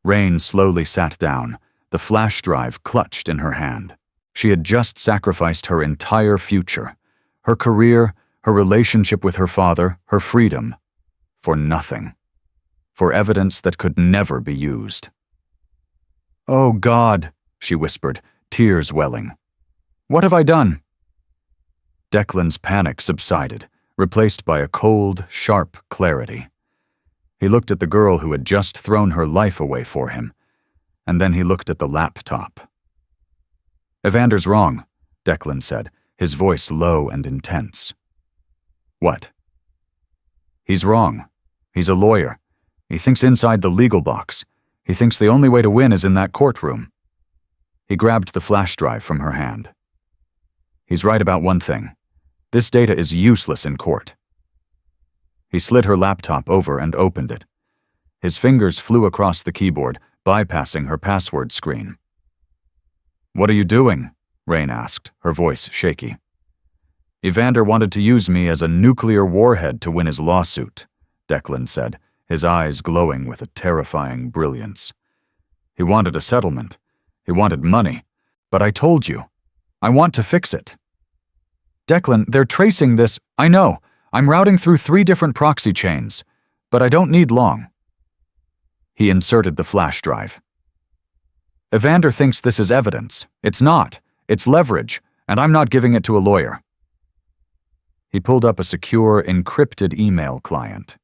Rain slowly sat down, the flash drive clutched in her hand. She had just sacrificed her entire future, her career, her relationship with her father, her freedom, for nothing, for evidence that could never be used. "Oh, God," she whispered, tears welling. "What have I done?" Declan's panic subsided, replaced by a cold, sharp clarity. He looked at the girl who had just thrown her life away for him, and then he looked at the laptop. "Evander's wrong," Declan said, his voice low and intense. "What?" "He's wrong. He's a lawyer. He thinks inside the legal box. He thinks the only way to win is in that courtroom." He grabbed the flash drive from her hand. "He's right about one thing. This data is useless in court." He slid her laptop over and opened it. His fingers flew across the keyboard, bypassing her password screen. "What are you doing?" Rain asked, her voice shaky. "Evander wanted to use me as a nuclear warhead to win his lawsuit," Declan said, his eyes glowing with a terrifying brilliance. "He wanted a settlement. He wanted money. But I told you, I want to fix it." "Declan, they're tracing this. I know. I'm routing through 3 different proxy chains, but I don't need long." He inserted the flash drive. "Evander thinks this is evidence. It's not. It's leverage, and I'm not giving it to a lawyer." He pulled up a secure, encrypted email client.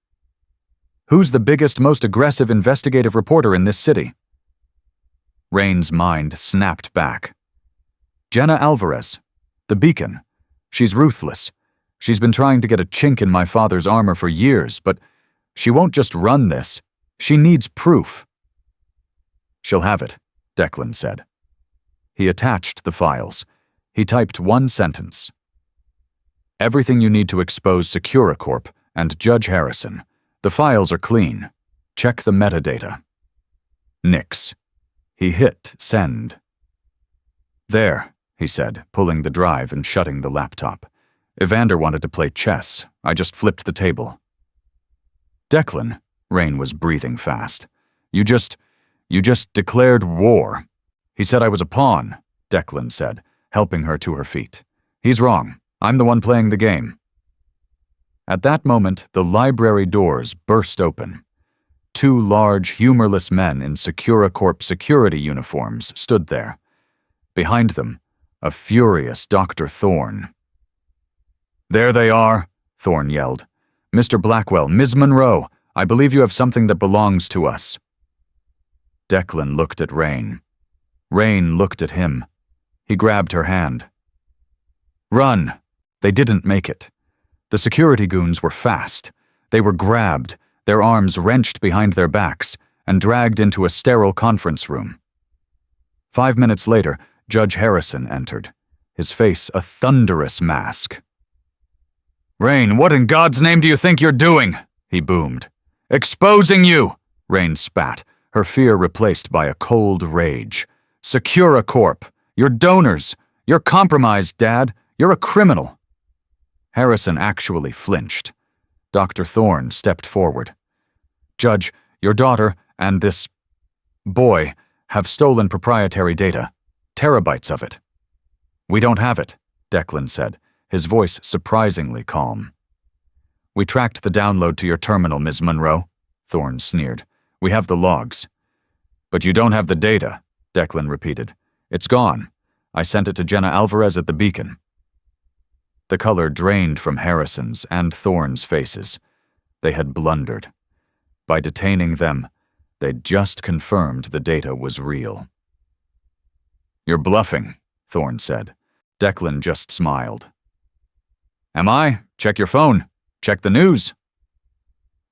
"Who's the biggest, most aggressive investigative reporter in this city?" Rain's mind snapped back. "Jenna Alvarez. The Beacon. She's ruthless. She's been trying to get a chink in my father's armor for years, but she won't just run this. She needs proof." "She'll have it," Declan said. He attached the files. He typed one sentence. "Everything you need to expose Securacorp and Judge Harrison. The files are clean. Check the metadata." Nix. He hit send. "There," he said, pulling the drive and shutting the laptop. "Evander wanted to play chess. I just flipped the table." "Declan," Rain was breathing fast. You just declared war." "He said I was a pawn," Declan said, helping her to her feet. "He's wrong. I'm the one playing the game." At that moment, the library doors burst open. 2 large, humorless men in Securacorp security uniforms stood there. Behind them, a furious Dr. Thorne. "There they are," Thorne yelled. "Mr. Blackwell, Ms. Monroe, I believe you have something that belongs to us." Declan looked at Rain. Rain looked at him. He grabbed her hand. "Run!" They didn't make it. The security goons were fast. They were grabbed, their arms wrenched behind their backs, and dragged into a sterile conference room. 5 minutes later, Judge Harrison entered, his face a thunderous mask. "Rain, what in God's name do you think you're doing?" he boomed. "Exposing you!" Rain spat, her fear replaced by a cold rage. "Securacorp! You're donors! You're compromised, Dad! You're a criminal!" Harrison actually flinched. Dr. Thorne stepped forward. "Judge, your daughter and this boy have stolen proprietary data. Terabytes of it." "We don't have it," Declan said, his voice surprisingly calm. "We tracked the download to your terminal, Ms. Monroe," Thorne sneered. "We have the logs." "But you don't have the data," Declan repeated. "It's gone. I sent it to Jenna Alvarez at the Beacon." The color drained from Harrison's and Thorne's faces. They had blundered. By detaining them, they'd just confirmed the data was real. "You're bluffing," Thorne said. Declan just smiled. "Am I? Check your phone. Check the news."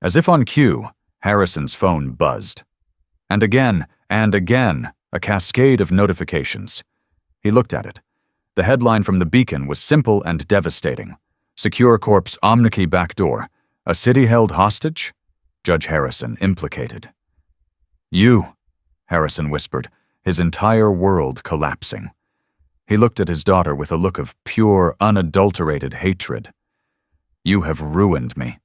As if on cue, Harrison's phone buzzed. And again, a cascade of notifications. He looked at it. The headline from the Beacon was simple and devastating. Securacorp's Omnikey backdoor. A city held hostage? Judge Harrison implicated. "You," Harrison whispered, his entire world collapsing. He looked at his daughter with a look of pure, unadulterated hatred. "You have ruined me."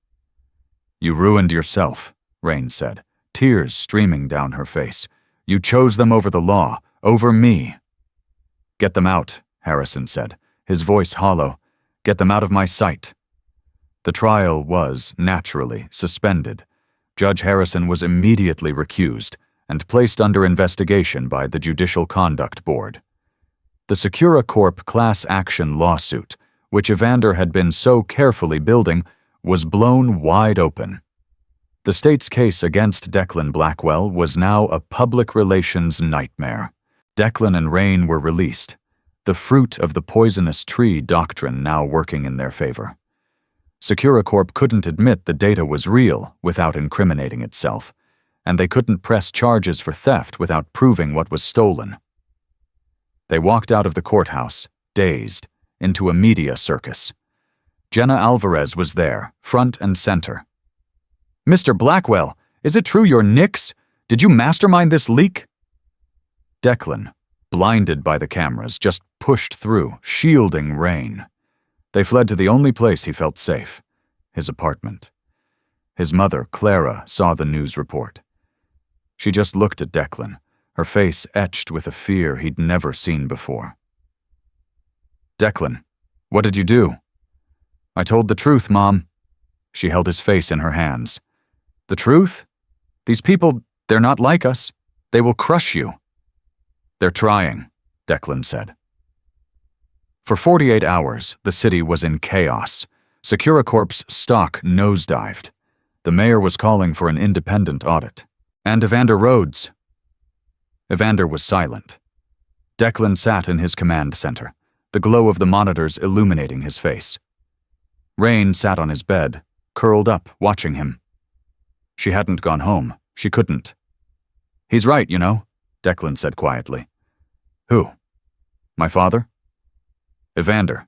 "You ruined yourself," Rain said, tears streaming down her face. "You chose them over the law, over me." "Get them out," Harrison said, his voice hollow. "Get them out of my sight." The trial was, naturally, suspended. Judge Harrison was immediately recused and placed under investigation by the Judicial Conduct Board. The Secura Corp class action lawsuit, which Evander had been so carefully building, was blown wide open. The state's case against Declan Blackwell was now a public relations nightmare. Declan and Rain were released, the fruit of the poisonous tree doctrine now working in their favor. Secura Corp couldn't admit the data was real without incriminating itself, and they couldn't press charges for theft without proving what was stolen. They walked out of the courthouse, dazed, into a media circus. Jenna Alvarez was there, front and center. "Mr. Blackwell, is it true you're Nix? Did you mastermind this leak?" Declan, blinded by the cameras, just pushed through, shielding Rain. They fled to the only place he felt safe, his apartment. His mother, Clara, saw the news report. She just looked at Declan, her face etched with a fear he'd never seen before. "Declan, what did you do?" "I told the truth, Mom." She held his face in her hands. "The truth? These people, they're not like us. They will crush you." "They're trying," Declan said. For 48 hours, the city was in chaos. Secura Corp's stock nosedived. The mayor was calling for an independent audit. And Evander Rhodes. Evander was silent. Declan sat in his command center, the glow of the monitors illuminating his face. Rain sat on his bed, curled up, watching him. She hadn't gone home. She couldn't. "He's right, you know," Declan said quietly. "Who? My father?" "Evander."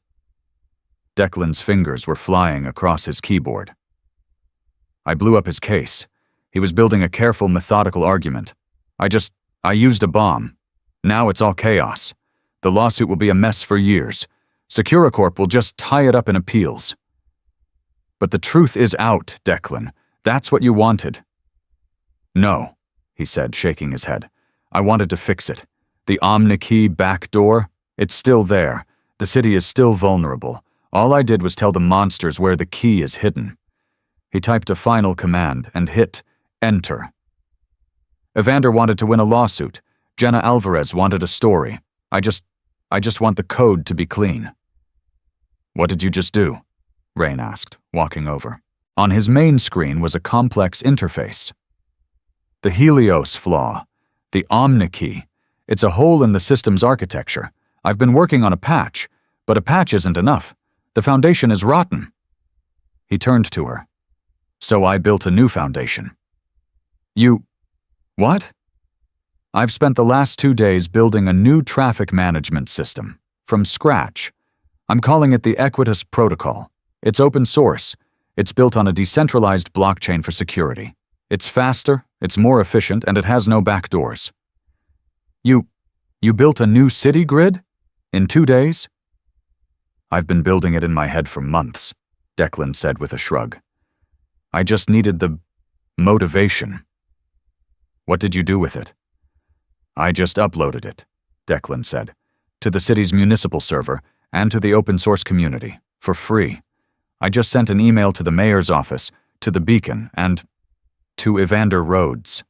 Declan's fingers were flying across his keyboard. "I blew up his case. He was building a careful, methodical argument. I used a bomb. Now it's all chaos. The lawsuit will be a mess for years. Secura Corp will just tie it up in appeals." "But the truth is out, Declan. That's what you wanted." "No," he said, shaking his head. "I wanted to fix it. The OmniKey back door, it's still there. The city is still vulnerable. All I did was tell the monsters where the key is hidden." He typed a final command and hit Enter. "Evander wanted to win a lawsuit. Jenna Alvarez wanted a story. I just want the code to be clean." "What did you just do?" Rain asked, walking over. On his main screen was a complex interface. "The Helios flaw. The OmniKey. It's a hole in the system's architecture. I've been working on a patch, but a patch isn't enough. The foundation is rotten." He turned to her. "So I built a new foundation." "You... what?" "I've spent the last 2 days building a new traffic management system, from scratch. I'm calling it the quietest protocol. It's open source. It's built on a decentralized blockchain for security. It's faster, it's more efficient, and it has no backdoors." You built a new city grid? In 2 days?" "I've been building it in my head for months," Declan said with a shrug. "I just needed the motivation." "What did you do with it?" "I just uploaded it," Declan said, "to the city's municipal server and to the open source community, for free. I just sent an email to the mayor's office, to the Beacon, and to Evander Rhodes."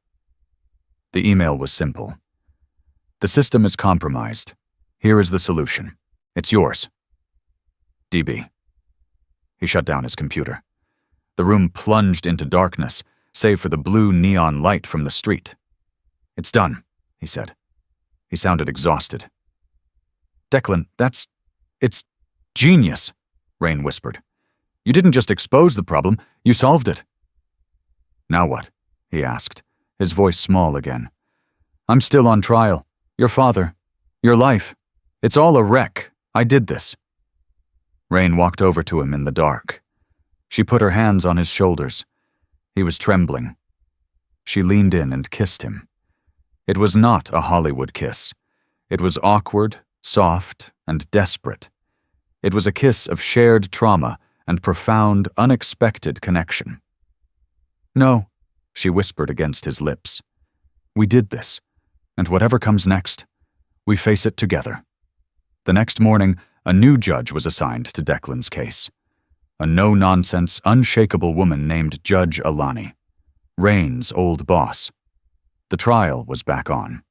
The email was simple. "The system is compromised. Here is the solution. It's yours. DB." He shut down his computer. The room plunged into darkness, save for the blue neon light from the street. "It's done," he said. He sounded exhausted. "Declan, it's genius," Rain whispered. "You didn't just expose the problem, you solved it." "Now what?" he asked, his voice small again. "I'm still on trial. Your father. Your life. It's all a wreck. I did this." Rain walked over to him in the dark. She put her hands on his shoulders. He was trembling. She leaned in and kissed him. It was not a Hollywood kiss. It was awkward, soft, and desperate. It was a kiss of shared trauma and profound, unexpected connection. "No," she whispered against his lips. We did this, and whatever comes next, we face it together. The next morning, a new judge was assigned to Declan's case. A no-nonsense, unshakable woman named Judge Alani, Rain's old boss. The trial was back on.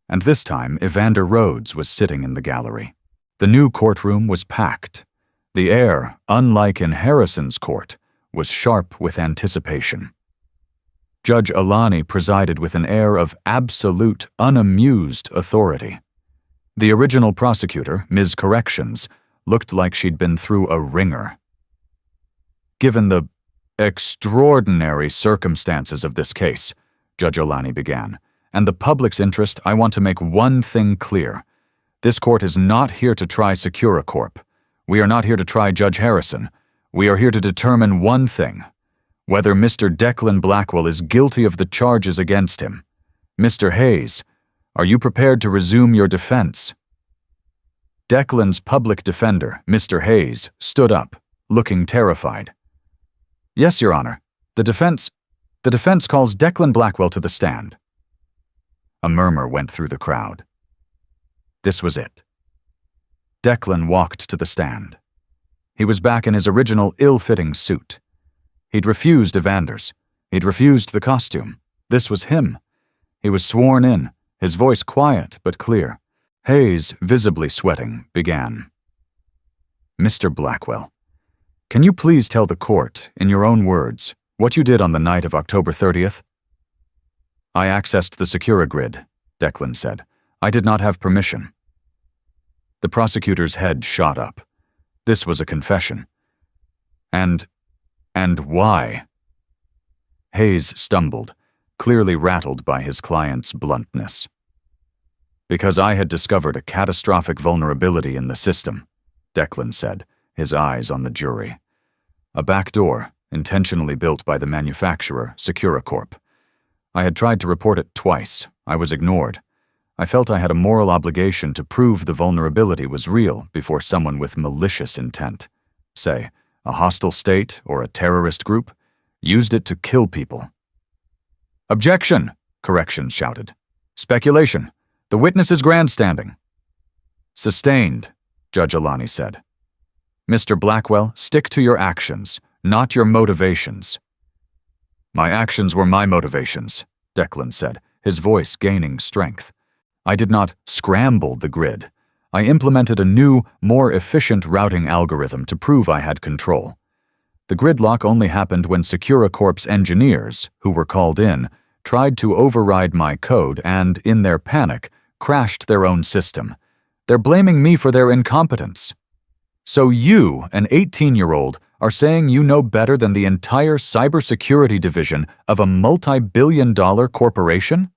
And this time, Evander Rhodes was sitting in the gallery. The new courtroom was packed. The air, unlike in Harrison's court, was sharp with anticipation. Judge Alani presided with an air of absolute, unamused authority. The original prosecutor, Ms. Corrections, looked like she'd been through a wringer. Given the extraordinary circumstances of this case, Judge Alani began, and the public's interest, I want to make one thing clear. This court is not here to try Securicorp. We are not here to try Judge Harrison. We are here to determine one thing: whether Mr. Declan Blackwell is guilty of the charges against him. Mr. Hayes, are you prepared to resume your defense? Declan's public defender, Mr. Hayes, stood up, looking terrified. Yes, Your Honor. The defense calls Declan Blackwell to the stand. A murmur went through the crowd. This was it. Declan walked to the stand. He was back in his original ill-fitting suit. He'd refused Evander's. He'd refused the costume. This was him. He was sworn in, his voice quiet but clear. Hayes, visibly sweating, began. Mr. Blackwell, can you please tell the court, in your own words, what you did on the night of October 30th? I accessed the Securigrid, Declan said. I did not have permission. The prosecutor's head shot up. This was a confession. And why? Hayes stumbled, clearly rattled by his client's bluntness. Because I had discovered a catastrophic vulnerability in the system, Declan said, his eyes on the jury. A back door, intentionally built by the manufacturer, Securicorp. I had tried to report it twice. I was ignored. I felt I had a moral obligation to prove the vulnerability was real before someone with malicious intent, say, a hostile state or a terrorist group, used it to kill people. Objection! Corrections shouted. Speculation. The witness is grandstanding. Sustained, Judge Alani said. Mr. Blackwell, stick to your actions, not your motivations. My actions were my motivations, Declan said, his voice gaining strength. I did not scramble the grid. I implemented a new, more efficient routing algorithm to prove I had control. The gridlock only happened when Securicorp's engineers, who were called in, tried to override my code and, in their panic, crashed their own system. They're blaming me for their incompetence. So you, an 18-year-old, are saying you know better than the entire cybersecurity division of a multi-billion-dollar corporation?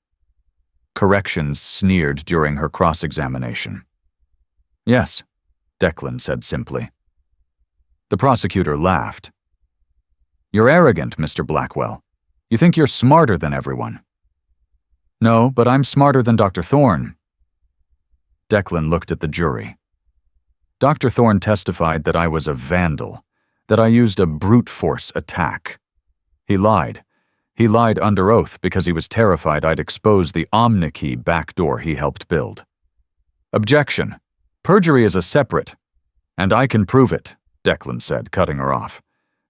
Corrections sneered during her cross-examination. Yes, Declan said simply. The prosecutor laughed. You're arrogant, Mr. Blackwell. You think you're smarter than everyone. No, but I'm smarter than Dr. Thorne. Declan looked at the jury. Dr. Thorne testified that I was a vandal, that I used a brute force attack. He lied. He lied under oath because he was terrified I'd expose the OmniKey backdoor he helped build. Objection. Perjury is a separate. And I can prove it, Declan said, cutting her off.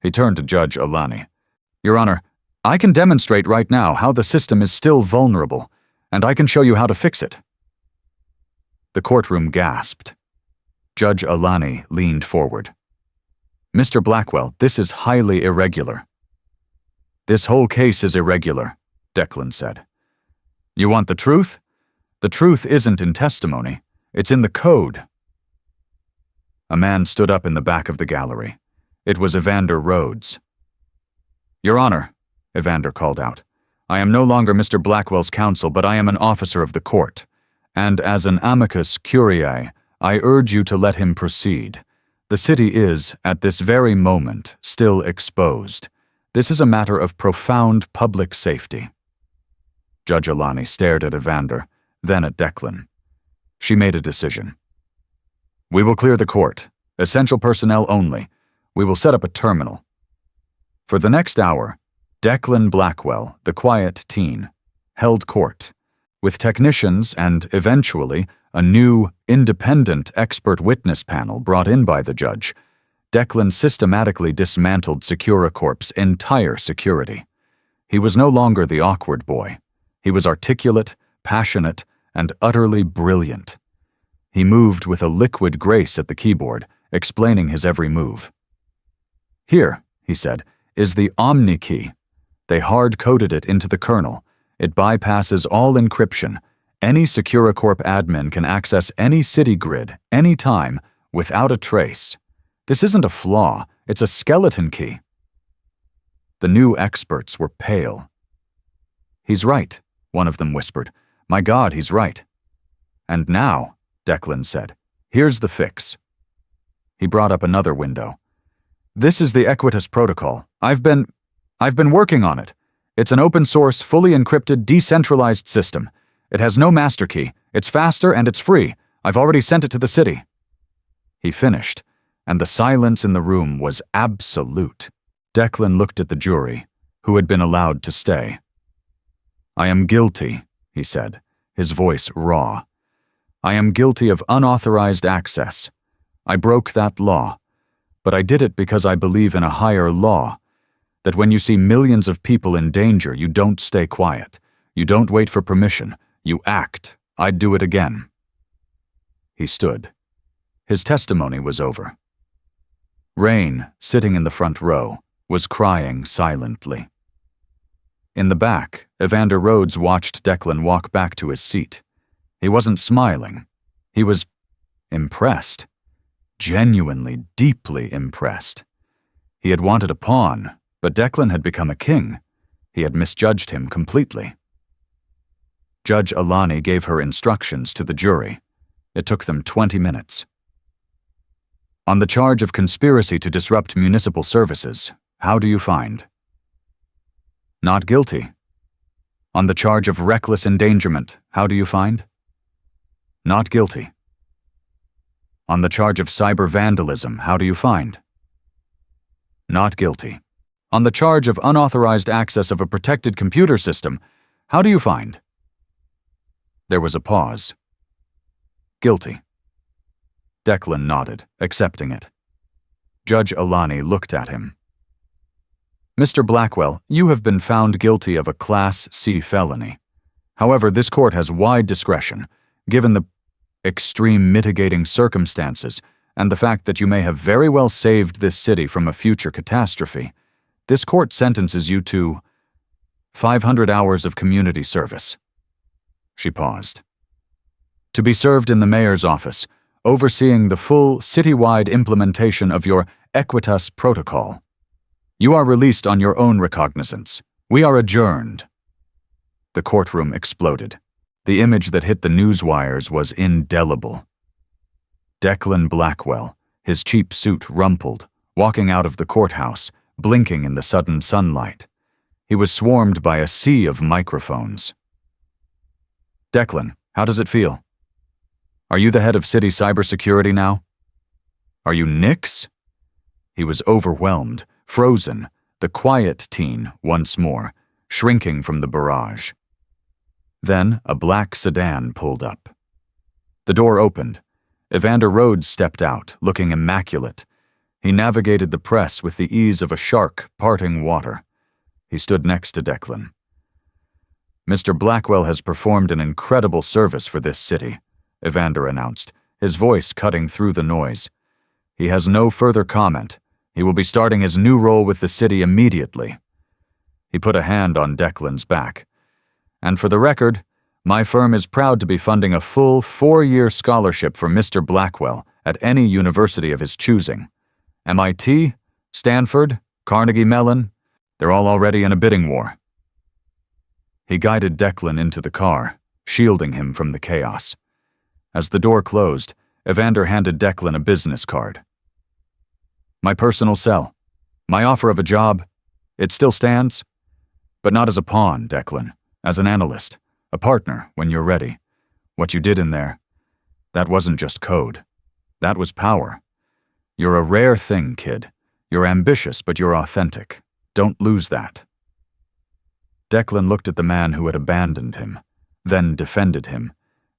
He turned to Judge Alani. Your Honor, I can demonstrate right now how the system is still vulnerable, and I can show you how to fix it. The courtroom gasped. Judge Alani leaned forward. Mr. Blackwell, this is highly irregular. This whole case is irregular, Declan said. You want the truth? The truth isn't in testimony. It's in the code. A man stood up in the back of the gallery. It was Evander Rhodes. Your Honor, Evander called out, I am no longer Mr. Blackwell's counsel, but I am an officer of the court. And as an amicus curiae, I urge you to let him proceed. The city is, at this very moment, still exposed. This is a matter of profound public safety. Judge Alani stared at Evander, then at Declan. She made a decision. We will clear the court. Essential personnel only. We will set up a terminal. For the next hour, Declan Blackwell, the quiet teen, held court. With technicians and, eventually, a new, independent expert witness panel brought in by the judge, Declan systematically dismantled SecuriCorp's entire security. He was no longer the awkward boy. He was articulate, passionate, and utterly brilliant. He moved with a liquid grace at the keyboard, explaining his every move. "Here," he said, "is the Omni key. They hard-coded it into the kernel. It bypasses all encryption. Any SecuriCorp admin can access any city grid, anytime, without a trace. This isn't a flaw, it's a skeleton key." The new experts were pale. "He's right," one of them whispered. "My God, he's right." "And now," Declan said, "here's the fix." He brought up another window. "This is the quietest protocol. I've been working on it. It's an open-source, fully encrypted, decentralized system. It has no master key. It's faster and it's free. I've already sent it to the city." He finished, and the silence in the room was absolute. Declan looked at the jury, who had been allowed to stay. "I am guilty," he said, his voice raw. "I am guilty of unauthorized access. I broke that law, but I did it because I believe in a higher law, that when you see millions of people in danger, you don't stay quiet. You don't wait for permission. You act. I'd do it again." He stood. His testimony was over. Rain, sitting in the front row, was crying silently. In the back, Evander Rhodes watched Declan walk back to his seat. He wasn't smiling. He was impressed. Genuinely, deeply impressed. He had wanted a pawn, but Declan had become a king. He had misjudged him completely. Judge Alani gave her instructions to the jury. It took them 20 minutes. "On the charge of conspiracy to disrupt municipal services, how do you find?" "Not guilty." "On the charge of reckless endangerment, how do you find?" "Not guilty." "On the charge of cyber vandalism, how do you find?" "Not guilty." "On the charge of unauthorized access of a protected computer system, how do you find?" There was a pause. "Guilty." Declan nodded, accepting it. Judge Alani looked at him. "Mr. Blackwell, you have been found guilty of a Class C felony. However, this court has wide discretion, given the extreme mitigating circumstances and the fact that you may have very well saved this city from a future catastrophe. This court sentences you to 500 hours of community service." She paused. "To be served in the mayor's office, overseeing the full citywide implementation of your quietest protocol. You are released on your own recognizance. We are adjourned." The courtroom exploded. The image that hit the news wires was indelible. Declan Blackwell, his cheap suit rumpled, walking out of the courthouse, blinking in the sudden sunlight. He was swarmed by a sea of microphones. "Declan, how does it feel? Are you the head of city cybersecurity now? Are you Nix?" He was overwhelmed, frozen, the quiet teen once more, shrinking from the barrage. Then a black sedan pulled up. The door opened. Evander Rhodes stepped out, looking immaculate. He navigated the press with the ease of a shark parting water. He stood next to Declan. "Mr. Blackwell has performed an incredible service for this city," Evander announced, his voice cutting through the noise. "He has no further comment. He will be starting his new role with the city immediately." He put a hand on Declan's back. "And for the record, my firm is proud to be funding a full 4-year scholarship for Mr. Blackwell at any university of his choosing. MIT, Stanford, Carnegie Mellon, they're all already in a bidding war." He guided Declan into the car, shielding him from the chaos. As the door closed, Evander handed Declan a business card. "My personal cell. My offer of a job. It still stands? But not as a pawn, Declan. As an analyst. A partner when you're ready. What you did in there, that wasn't just code. That was power. You're a rare thing, kid. You're ambitious, but you're authentic. Don't lose that." Declan looked at the man who had abandoned him, then defended him,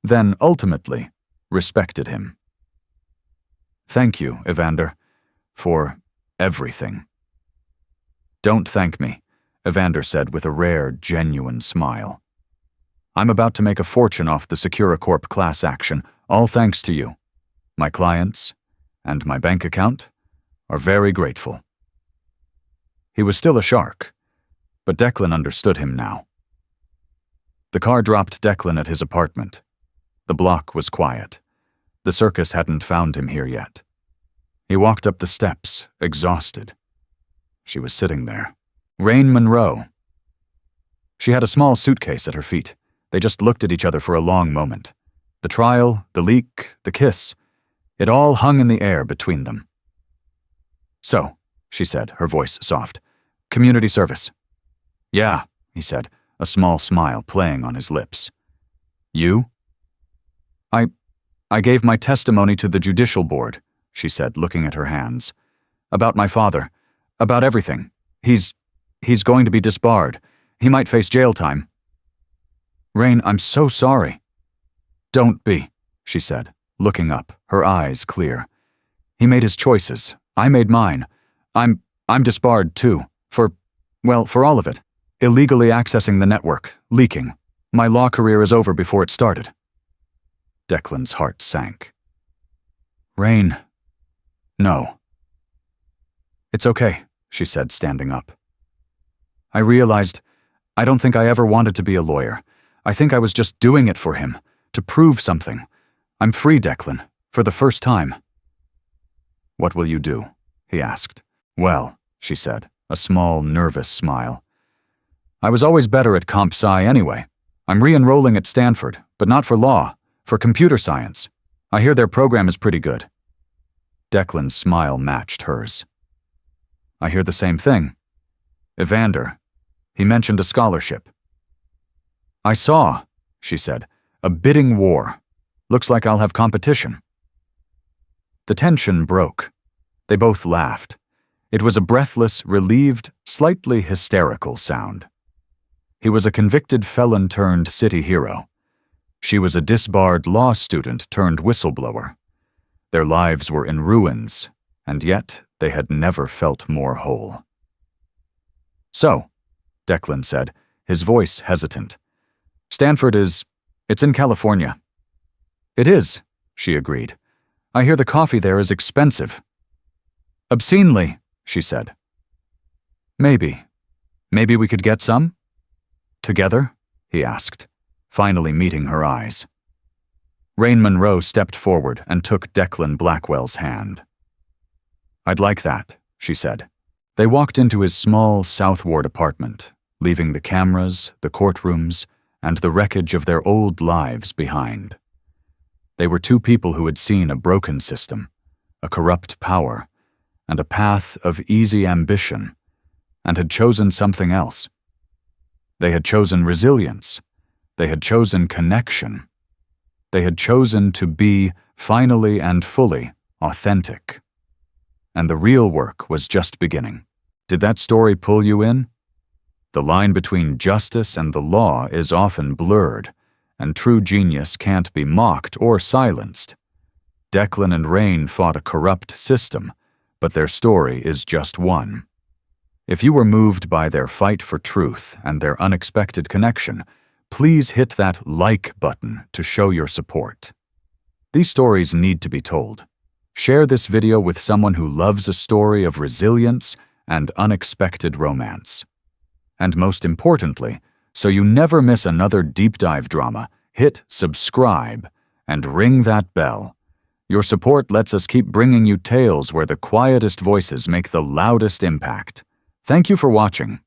then ultimately respected him. "Thank you, Evander, for everything." "Don't thank me," Evander said with a rare, genuine smile. "I'm about to make a fortune off the Securicorp class action, all thanks to you. My clients and my bank account are very grateful." He was still a shark, but Declan understood him now. The car dropped Declan at his apartment. The block was quiet. The circus hadn't found him here yet. He walked up the steps, exhausted. She was sitting there. Rain Monroe. She had a small suitcase at her feet. They just looked at each other for a long moment. The trial, the leak, the kiss. It all hung in the air between them. "So," she said, her voice soft. "Community service." "Yeah," he said, a small smile playing on his lips. "You?" I gave my testimony to the judicial board," she said, looking at her hands. "About my father. About everything. He's going to be disbarred. He might face jail time." "Rain, I'm so sorry." "Don't be," she said, looking up, her eyes clear. "He made his choices. I made mine. I'm disbarred too. For all of it. Illegally accessing the network, leaking. My law career is over before it started." Declan's heart sank. "Rain, no." "It's okay," she said, standing up. "I realized I don't think I ever wanted to be a lawyer. I think I was just doing it for him, to prove something. I'm free, Declan, for the first time." "What will you do?" he asked. "Well," she said, a small, nervous smile. "I was always better at comp sci anyway. I'm re-enrolling at Stanford, but not for law, for computer science. I hear their program is pretty good." Declan's smile matched hers. "I hear the same thing. Evander, he mentioned a scholarship." "I saw," she said, "a bidding war. Looks like I'll have competition." The tension broke. They both laughed. It was a breathless, relieved, slightly hysterical sound. He was a convicted felon-turned-city hero. She was a disbarred law student-turned-whistleblower. Their lives were in ruins, and yet they had never felt more whole. "So," Declan said, his voice hesitant. "Stanford it's in California." "It is," she agreed. "I hear the coffee there is expensive." "Obscenely," she said. Maybe we could get some?" "Together?" he asked, finally meeting her eyes. Rain Monroe stepped forward and took Declan Blackwell's hand. "I'd like that," she said. They walked into his small South Ward apartment, leaving the cameras, the courtrooms, and the wreckage of their old lives behind. They were two people who had seen a broken system, a corrupt power, and a path of easy ambition, and had chosen something else. They had chosen resilience. They had chosen connection. They had chosen to be, finally and fully, authentic. And the real work was just beginning. Did that story pull you in? The line between justice and the law is often blurred, and true genius can't be mocked or silenced. Declan and Rain fought a corrupt system, but their story is just one. If you were moved by their fight for truth and their unexpected connection, please hit that like button to show your support. These stories need to be told. Share this video with someone who loves a story of resilience and unexpected romance. And most importantly, so you never miss another deep dive drama, hit subscribe and ring that bell. Your support lets us keep bringing you tales where the quietest voices make the loudest impact. Thank you for watching.